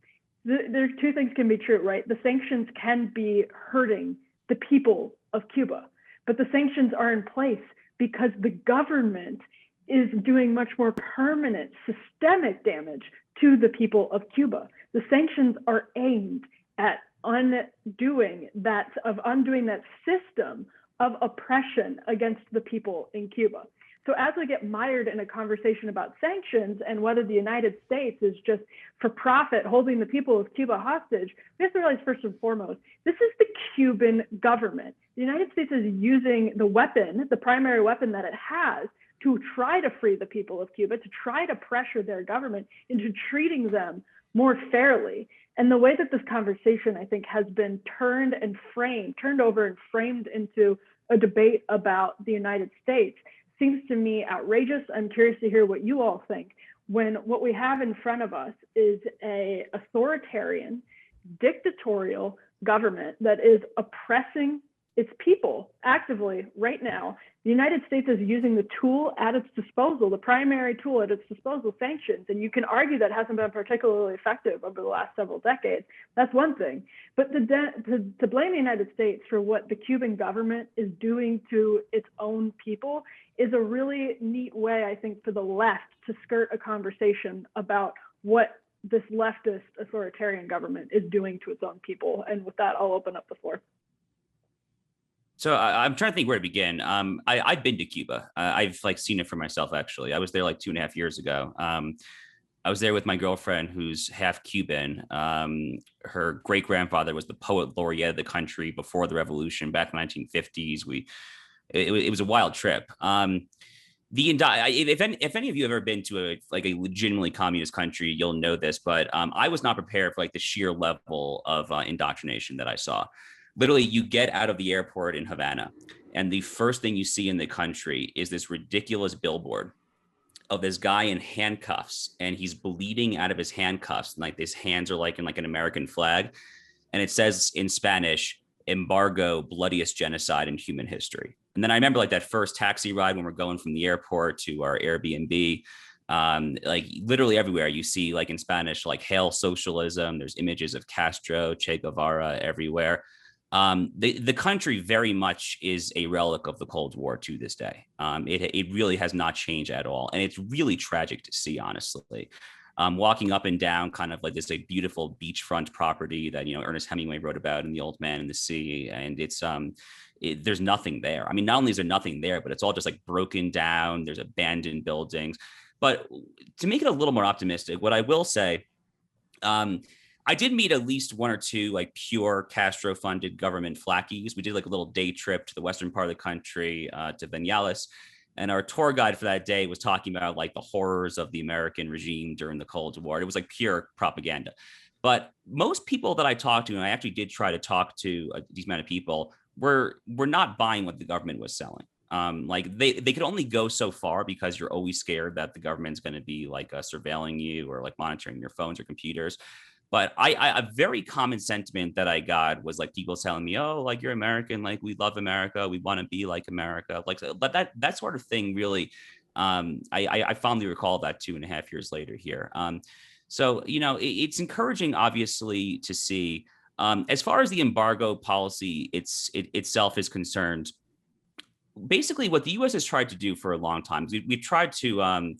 There's two things can be true, right? The sanctions can be hurting the people of Cuba, but the sanctions are in place because the government is doing much more permanent, systemic damage to the people of Cuba. The sanctions are aimed at undoing that system of oppression against the people in Cuba. So as we get mired in a conversation about sanctions and whether the United States is just for profit holding the people of Cuba hostage, we have to realize first and foremost, this is the Cuban government. The United States is using the weapon, the primary weapon that it has, to try to free the people of Cuba, to try to pressure their government into treating them more fairly. And the way that this conversation, I think, has been turned over and framed into a debate about the United States seems to me outrageous. I'm curious to hear what you all think, when what we have in front of us is a authoritarian, dictatorial government that is oppressing its people actively right now. The United States is using the tool at its disposal, the primary tool at its disposal, sanctions. And you can argue that hasn't been particularly effective over the last several decades. That's one thing. But to blame the United States for what the Cuban government is doing to its own people is a really neat way, I think, for the left to skirt a conversation about what this leftist authoritarian government is doing to its own people. And with that, I'll open up the floor. So I'm trying to think where to begin. I've been to Cuba. I've seen it for myself, actually. I was there 2.5 years ago. I was there with my girlfriend, who's half Cuban. Her great grandfather was the poet laureate of the country before the revolution back in the 1950s. It was a wild trip. If any of you have ever been to a legitimately communist country, you'll know this, but I was not prepared for the sheer level of indoctrination that I saw. Literally, you get out of the airport in Havana, and the first thing you see in the country is this ridiculous billboard of this guy in handcuffs, and he's bleeding out of his handcuffs. And his hands are in an American flag. And it says in Spanish, "Embargo, bloodiest genocide in human history." And then I remember that first taxi ride when we're going from the airport to our Airbnb, literally everywhere you see in Spanish, "Hail socialism." There's images of Castro, Che Guevara everywhere. The country very much is a relic of the Cold War to this day. It really has not changed at all. And it's really tragic to see, honestly. Walking up and down this beautiful beachfront property that, Ernest Hemingway wrote about in The Old Man and the Sea. And it's there's nothing there. I mean, not only is there nothing there, but it's all just broken down. There's abandoned buildings. But to make it a little more optimistic, what I will say, I did meet at least one or two pure Castro-funded government flackies. We did a little day trip to the western part of the country, to Vinales, and our tour guide for that day was talking about the horrors of the American regime during the Cold War. It was pure propaganda. But most people that I talked to, and I actually did try to talk to these amount of people, were not buying what the government was selling. They could only go so far because you're always scared that the government's going to be surveilling you or monitoring your phones or computers. But a very common sentiment that I got was people telling me, "Oh, you're American, we love America, we want to be like America." But that sort of thing really, I fondly recall that 2.5 years later here. So it's encouraging, obviously, to see. As far as the embargo policy itself is concerned, basically what the U.S. has tried to do for a long time is we've tried to.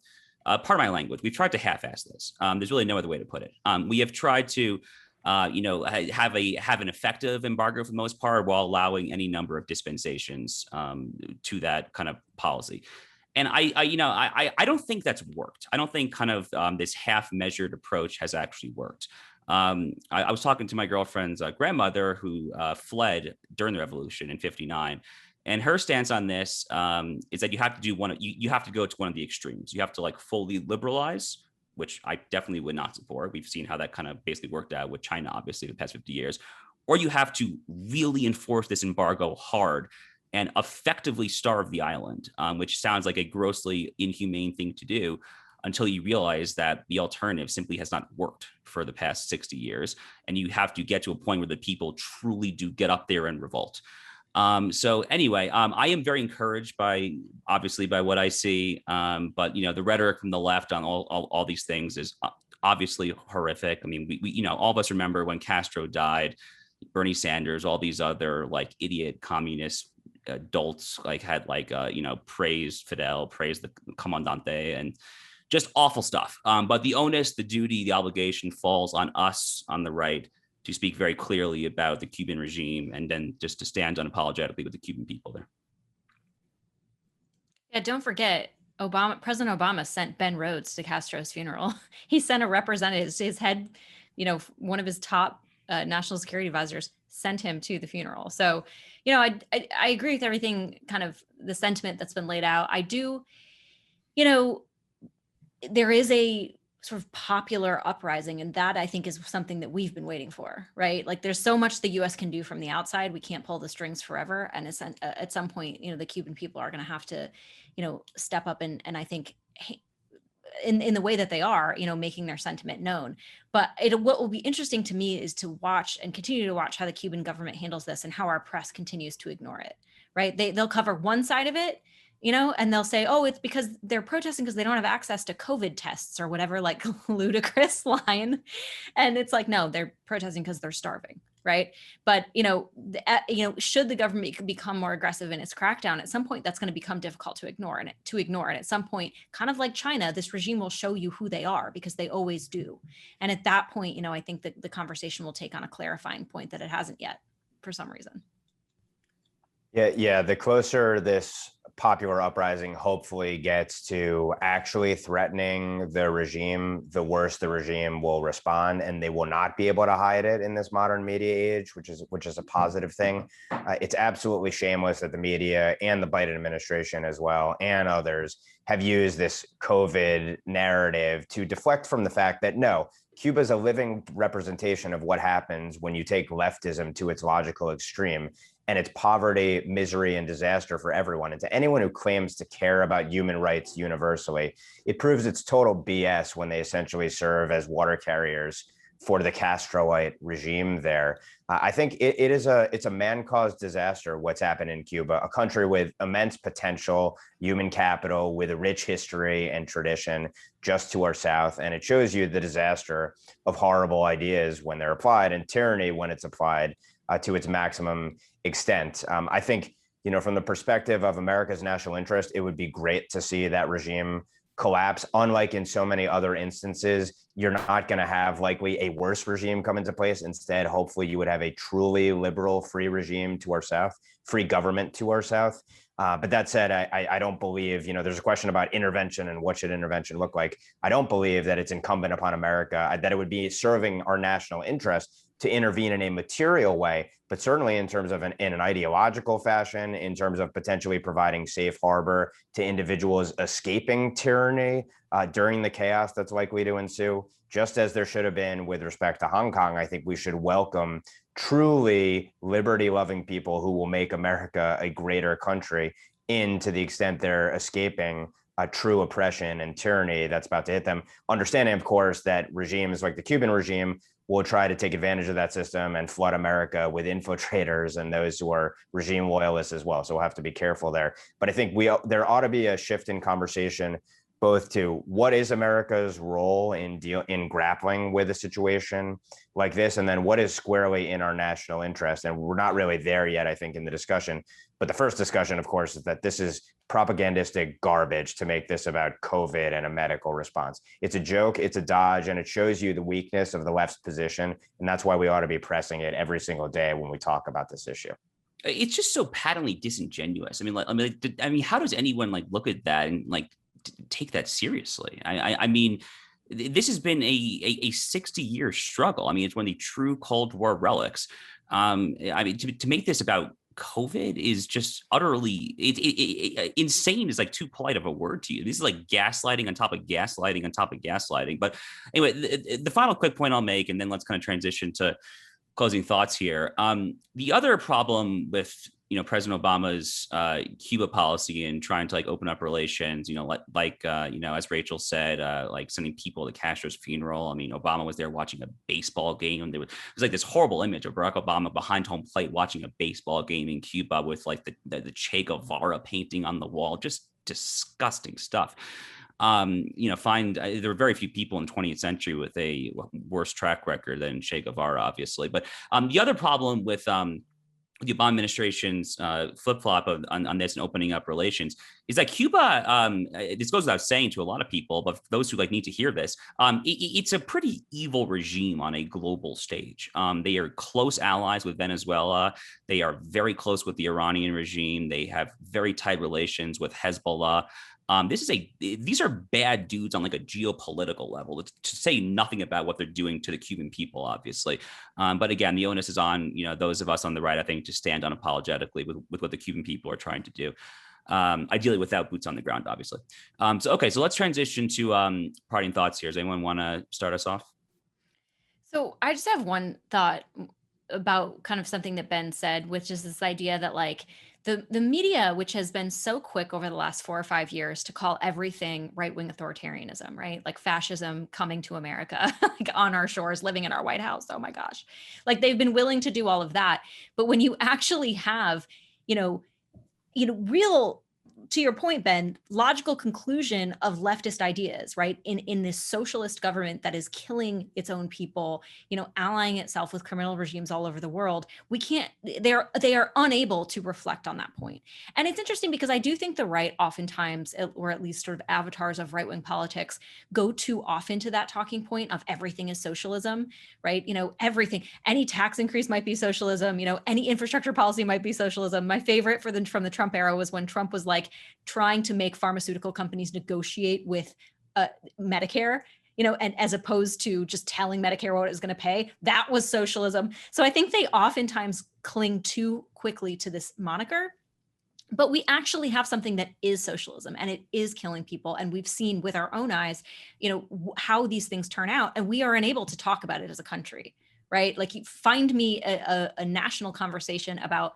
Pardon my language, we've tried to half-ass this. There's really no other way to put it. We have tried to, have an effective embargo for the most part, while allowing any number of dispensations to that kind of policy. And I don't think that's worked. I don't think this half-measured approach has actually worked. I was talking to my girlfriend's grandmother, who fled during the revolution in '59. And her stance on this is that you have to do you have to go to one of the extremes. You have to fully liberalize, which I definitely would not support. We've seen how that kind of basically worked out with China, obviously, the past 50 years. Or you have to really enforce this embargo hard and effectively starve the island, which sounds like a grossly inhumane thing to do, until you realize that the alternative simply has not worked for the past 60 years. And you have to get to a point where the people truly do get up there and revolt. So anyway, I am very encouraged by what I see. But the rhetoric from the left on all these things is obviously horrific. I mean, we you know, all of us remember when Castro died, Bernie Sanders, all these other like idiot communist adults like had like you know, praised Fidel, praised the Comandante, and just awful stuff. But the onus, the duty, the obligation falls on us on the right to speak very clearly about the Cuban regime, and then just to stand unapologetically with the Cuban people there. Yeah, don't forget, President Obama sent Ben Rhodes to Castro's funeral. He sent a representative, his head, you know, one of his top national security advisors sent him to the funeral. So, you know, I agree with everything, kind of the sentiment that's been laid out. I do, you know, there is a sort of popular uprising, and that I think is something that we've been waiting for, right? Like there's so much the US can do from the outside. We can't pull the strings forever. And at some point, you know, the Cuban people are going to have to, you know, step up and I think in the way that they are, you know, making their sentiment known. But what will be interesting to me is to watch and continue to watch how the Cuban government handles this and how our press continues to ignore it, right? They'll cover one side of it, you know, and they'll say, oh, it's because they're protesting because they don't have access to COVID tests or whatever, like ludicrous line. And it's like, no, they're protesting because they're starving, right? But, you know, should the government become more aggressive in its crackdown, at some point that's going to become difficult to ignore. And at some point, kind of like China, this regime will show you who they are, because they always do. And at that point, you know, I think that the conversation will take on a clarifying point that it hasn't yet for some reason. Yeah. The closer this popular uprising hopefully gets to actually threatening the regime, the worse the regime will respond, and they will not be able to hide it in this modern media age, which is a positive thing. It's absolutely shameless that the media and the Biden administration as well, and others, have used this COVID narrative to deflect from the fact that no, Cuba is a living representation of what happens when you take leftism to its logical extreme. And it's poverty, misery, and disaster for everyone. And to anyone who claims to care about human rights universally, it proves it's total BS when they essentially serve as water carriers for the Castroite regime there. I think it's a man-caused disaster what's happened in Cuba, a country with immense potential, human capital, with a rich history and tradition just to our south. And it shows you the disaster of horrible ideas when they're applied, and tyranny when it's applied to its maximum extent. I think, you know, from the perspective of America's national interest, it would be great to see that regime collapse. Unlike in so many other instances, you're not going to have likely a worse regime come into place. Instead, hopefully you would have a truly liberal, free regime to our south, free government to our south. But that said, I don't believe, you know, there's a question about intervention and what should intervention look like. I don't believe that it's incumbent upon America, that it would be serving our national interest to intervene in a material way, but certainly in terms of in an ideological fashion, in terms of potentially providing safe harbor to individuals escaping tyranny during the chaos that's likely to ensue, just as there should have been with respect to Hong Kong. I think we should welcome truly liberty-loving people who will make America a greater country in, to the extent they're escaping true oppression and tyranny that's about to hit them. Understanding, of course, that regimes like the Cuban regime will try to take advantage of that system and flood America with infiltrators and those who are regime loyalists as well. So we'll have to be careful there. But I think there ought to be a shift in conversation, both to what is America's role in grappling with a situation like this, and then what is squarely in our national interest. And we're not really there yet, I think, in the discussion. But the first discussion, of course, is that this is propagandistic garbage to make this about COVID and a medical response. It's a joke, it's a dodge, and it shows you the weakness of the left's position. And that's why we ought to be pressing it every single day when we talk about this issue. It's just so patently disingenuous. I mean, how does anyone like look at that and like take that seriously? I mean, this has been a 60-year struggle. I mean, it's one of the true Cold War relics. I mean, to make this about COVID is just utterly insane is like too polite of a word to you. This is like gaslighting on top of gaslighting on top of gaslighting. But anyway, the final quick point I'll make, and then let's kind of transition to closing thoughts here. The other problem with, you know, President Obama's Cuba policy and trying to like open up relations, you know, you know, as Rachel said, like sending people to Castro's funeral. I mean, Obama was there watching a baseball game, and it was like this horrible image of Barack Obama behind home plate watching a baseball game in Cuba with like the Che Guevara painting on the wall. Just disgusting stuff. there are very few people in the 20th century with a worse track record than Che Guevara, obviously. But the other problem with the Obama administration's flip-flop on this and opening up relations is that Cuba, this goes without saying to a lot of people, but for those who need to hear this, it's a pretty evil regime on a global stage. They are close allies with Venezuela. They are very close with the Iranian regime. They have very tight relations with Hezbollah. These are bad dudes on a geopolitical level, to say nothing about what they're doing to the Cuban people, obviously. But again, the onus is on those of us on the right, I think, to stand unapologetically with what the Cuban people are trying to do, ideally without boots on the ground, obviously. So let's transition to parting thoughts here. Does anyone want to start us off? So I just have one thought about kind of something that Ben said, which is this idea that the media, which has been so quick over the last 4 or 5 years to call everything right-wing authoritarianism, right? Like fascism coming to America, on our shores, living in our White House. Oh my gosh. They've been willing to do all of that. But when you actually have, real, to your point, Ben, logical conclusion of leftist ideas, right? In this socialist government that is killing its own people, allying itself with criminal regimes all over the world, they are unable to reflect on that point. And it's interesting because I do think the right oftentimes, or at least sort of avatars of right-wing politics, go too often to that talking point of everything is socialism, right? Everything, any tax increase might be socialism, any infrastructure policy might be socialism. My favorite from the Trump era was when Trump was trying to make pharmaceutical companies negotiate with Medicare, and as opposed to just telling Medicare what it was going to pay. That was socialism. So I think they oftentimes cling too quickly to this moniker, but we actually have something that is socialism and it is killing people. And we've seen with our own eyes, how these things turn out, and we are unable to talk about it as a country, right? You find me a national conversation about,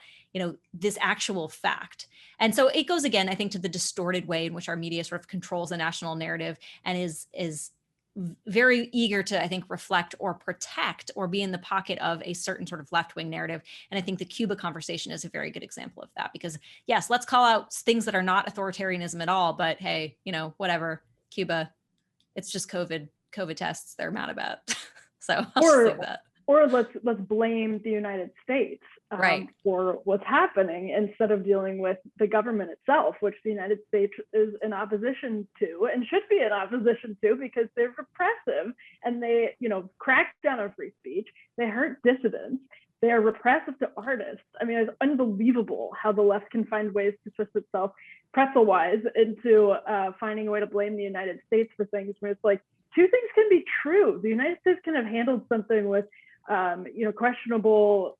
this actual fact. And so it goes again, I think, to the distorted way in which our media sort of controls the national narrative and is very eager to, I think, reflect or protect or be in the pocket of a certain sort of left-wing narrative. And I think the Cuba conversation is a very good example of that, because yes, let's call out things that are not authoritarianism at all, but hey, whatever, Cuba, it's just COVID tests they're mad about. So I'll just say that. Or let's blame the United States right. for what's happening instead of dealing with the government itself, which the United States is in opposition to and should be in opposition to, because they're repressive and they, crack down on free speech. They hurt dissidents. They are repressive to artists. I mean, it's unbelievable how the left can find ways to twist itself pretzel-wise into finding a way to blame the United States for things where it's two things can be true. The United States can have handled something with questionable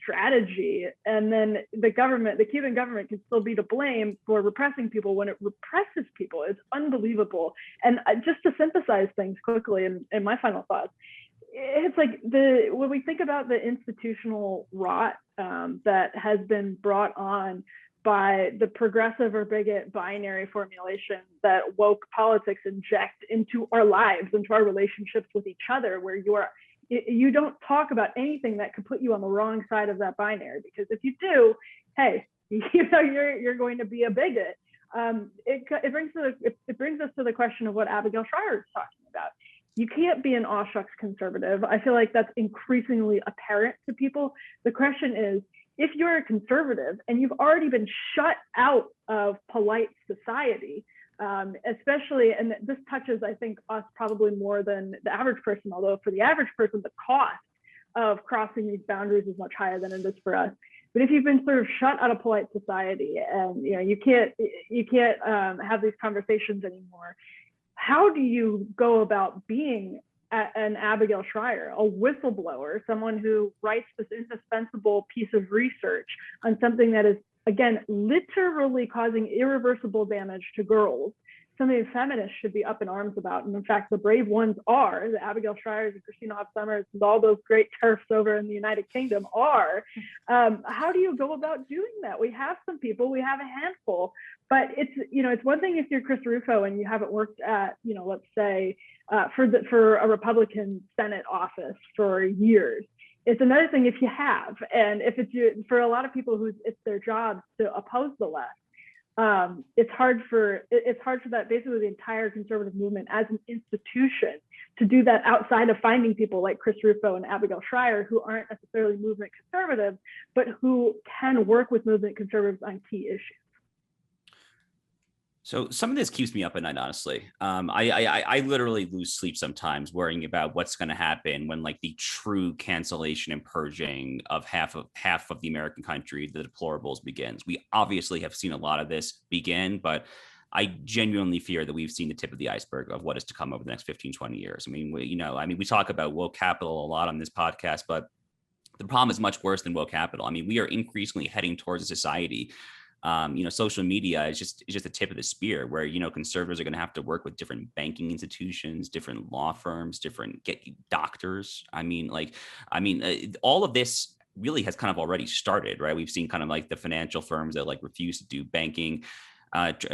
strategy, and then the Cuban government can still be to blame for repressing people when it represses people. It's unbelievable. And just to synthesize things quickly in my final thoughts, it's when we think about the institutional rot that has been brought on by the progressive or bigot binary formulation that woke politics inject into our lives, into our relationships with each other, where you don't talk about anything that could put you on the wrong side of that binary, because if you do, hey, you're going to be a bigot. It brings us to the question of what Abigail Shrier is talking about. You can't be an aw shucks conservative. I feel like that's increasingly apparent to people. The question is, if you're a conservative and you've already been shut out of polite society, especially, and this touches, I think, us probably more than the average person, although for the average person, the cost of crossing these boundaries is much higher than it is for us. But if you've been sort of shut out of polite society and you can't have these conversations anymore, how do you go about being an Abigail Shrier, a whistleblower, someone who writes this indispensable piece of research on something that is, again, literally causing irreversible damage to girls, something feminists should be up in arms about? And in fact, the brave ones are, the Abigail Shriers and Christina Hoff Sommers and all those great TERFs over in the United Kingdom are. How do you go about doing that? We have some people, we have a handful, but it's one thing if you're Chris Rufo and you haven't worked at, let's say, for a Republican Senate office for years. It's another thing if you have, and if it's for a lot of people it's their job to oppose the left. it's hard for that basically the entire conservative movement as an institution to do that outside of finding people like Chris Rufo and Abigail Shrier, who aren't necessarily movement conservatives, but who can work with movement conservatives on key issues. So some of this keeps me up at night, honestly. I literally lose sleep sometimes worrying about what's going to happen when like the true cancellation and purging of half of the American country, the deplorables, begins. We obviously have seen a lot of this begin, but I genuinely fear that we've seen the tip of the iceberg of what is to come over the next 15, 20 years. I mean, we talk about woke capital a lot on this podcast, but the problem is much worse than woke capital. I mean, we are increasingly heading towards a society. Social media is just the tip of the spear where, conservatives are going to have to work with different banking institutions, different law firms, get doctors. All of this really has kind of already started, right? We've seen kind of like the financial firms that like refuse to do banking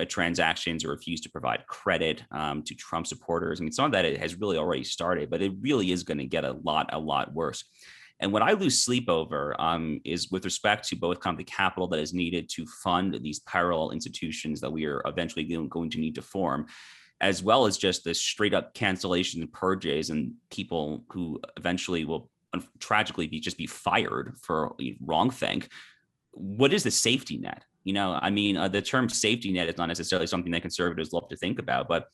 transactions or refuse to provide credit to Trump supporters. I mean, some of that has really already started, but it really is going to get a lot worse. And what I lose sleep over is with respect to both kind of the capital that is needed to fund these parallel institutions that we are eventually going to need to form, as well as just the straight up cancellation and purges and people who eventually will tragically be fired for wrongthink. What is the safety net? The term safety net is not necessarily something that conservatives love to think about, but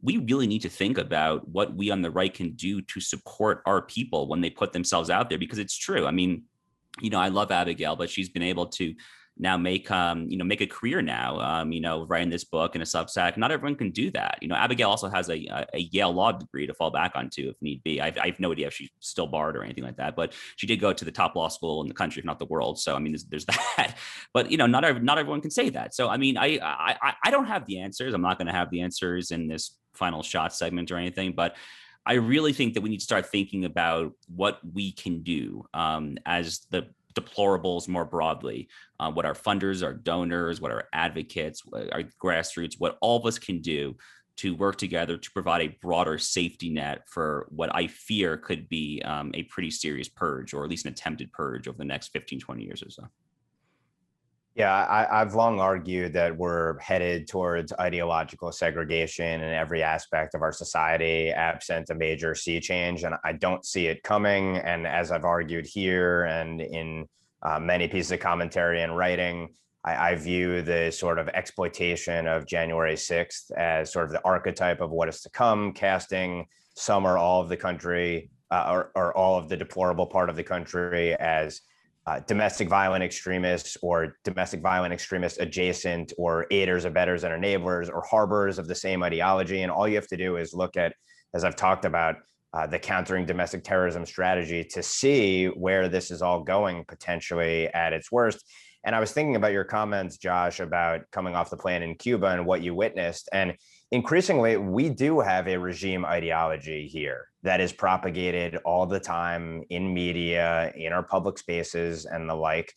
we really need to think about what we on the right can do to support our people when they put themselves out there, because it's true. I mean, I love Abigail, but she's been able to now make a career now, writing this book and a Substack. Not everyone can do that. Abigail also has a Yale law degree to fall back onto if need be. I have no idea if she's still barred or anything like that, but she did go to the top law school in the country, if not the world. So, I mean, there's that, but not everyone can say that. So, I mean, I don't have the answers. I'm not going to have the answers in this final shot segment or anything, but I really think that we need to start thinking about what we can do as the deplorables more broadly, what our funders, our donors, what our advocates, our grassroots, what all of us can do to work together to provide a broader safety net for what I fear could be a pretty serious purge, or at least an attempted purge over the next 15, 20 years or so. Yeah, I've long argued that we're headed towards ideological segregation in every aspect of our society, absent a major sea change, and I don't see it coming. And as I've argued here and in many pieces of commentary and writing, I view the sort of exploitation of January 6th as sort of the archetype of what is to come, casting some or all of the country or all of the deplorable part of the country as domestic violent extremists or domestic violent extremists adjacent, or aiders, abettors, and enablers, or harbors of the same ideology. And all you have to do is look at, as I've talked about, the countering domestic terrorism strategy to see where this is all going potentially at its worst. And I was thinking about your comments, Josh, about coming off the plane in Cuba and what you witnessed. And increasingly, we do have a regime ideology here that is propagated all the time in media, in our public spaces, and the like.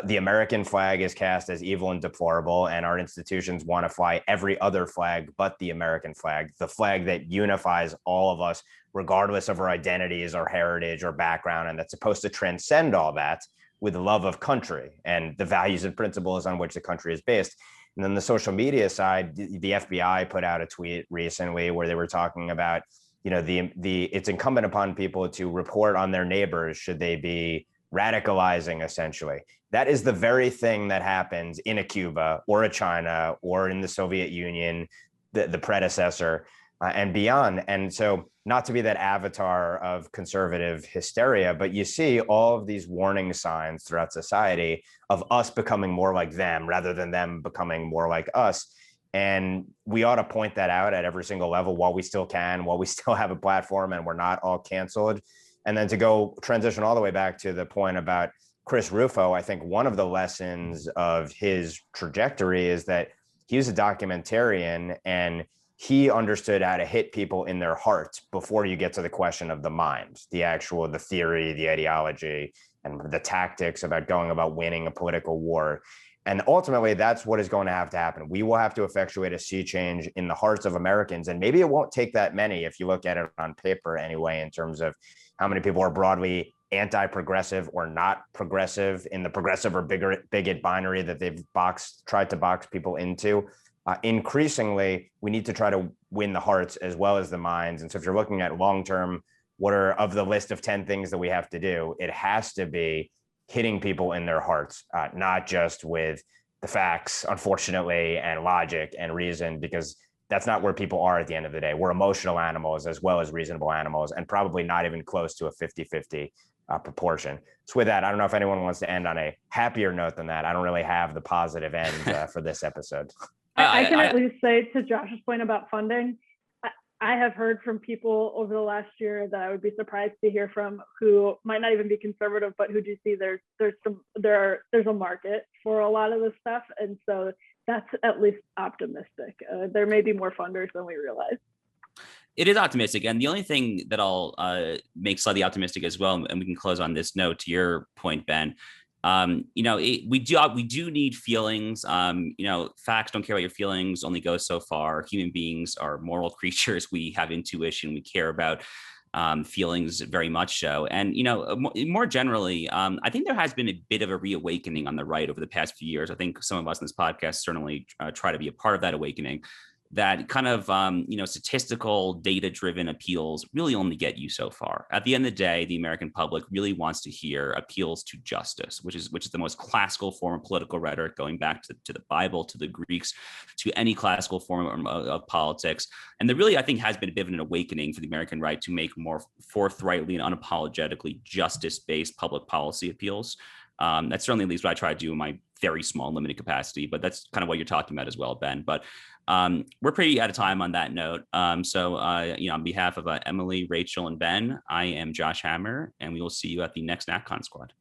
The American flag is cast as evil and deplorable, and our institutions want to fly every other flag but the American flag, the flag that unifies all of us, regardless of our identities or heritage or background, and that's supposed to transcend all that with the love of country and the values and principles on which the country is based. And then the social media side, the FBI put out a tweet recently where they were talking about, it's incumbent upon people to report on their neighbors should they be radicalizing, essentially. That is the very thing that happens in a Cuba or a China or in the Soviet Union, the predecessor, and beyond. And so, not to be that avatar of conservative hysteria, but you see all of these warning signs throughout society of us becoming more like them rather than them becoming more like us. And we ought to point that out at every single level while we still can, while we still have a platform and we're not all canceled. And then to go transition all the way back to the point about Chris Rufo, I think one of the lessons of his trajectory is that he was a documentarian and he understood how to hit people in their hearts before you get to the question of the mind, the theory, the ideology, and the tactics about going about winning a political war. And ultimately, that's what is going to happen. We will have to effectuate a sea change in the hearts of Americans. And maybe it won't take that many if you look at it on paper anyway, in terms of how many people are broadly anti-progressive or not progressive in the progressive or bigot binary that they've tried to box people into. Increasingly, we need to try to win the hearts as well as the minds. And so if you're looking at long-term, what are of the list of 10 things that we have to do, it has to be hitting people in their hearts, not just with the facts, unfortunately, and logic and reason, because that's not where people are at the end of the day. We're emotional animals as well as reasonable animals, and probably not even close to a 50-50 proportion. So with that, I don't know if anyone wants to end on a happier note than that. I don't really have the positive end for this episode. I can at least say, to Josh's point about funding, I have heard from people over the last year that I would be surprised to hear from, who might not even be conservative, but who do see there's a market for a lot of this stuff, and so that's at least optimistic. There may be more funders than we realize. It is optimistic, and the only thing that I'll make slightly optimistic as well, and we can close on this note to your point, Ben. We do need feelings. Facts don't care about your feelings, only go so far. Human beings are moral creatures. We have intuition. We care about feelings very much so. And, more generally, I think there has been a bit of a reawakening on the right over the past few years. I think some of us in this podcast certainly try to be a part of that awakening. That kind of, statistical, data-driven appeals really only get you so far. At the end of the day, the American public really wants to hear appeals to justice, which is the most classical form of political rhetoric, going back to the Bible, to the Greeks, to any classical form of politics. And there really, I think, has been a bit of an awakening for the American right to make more forthrightly and unapologetically justice-based public policy appeals. That's certainly at least what I try to do in my very small, limited capacity, but that's kind of what you're talking about as well, Ben. But we're pretty out of time on that note. So on behalf of Emily, Rachel, and Ben, I am Josh Hammer, and we will see you at the next NatCon squad.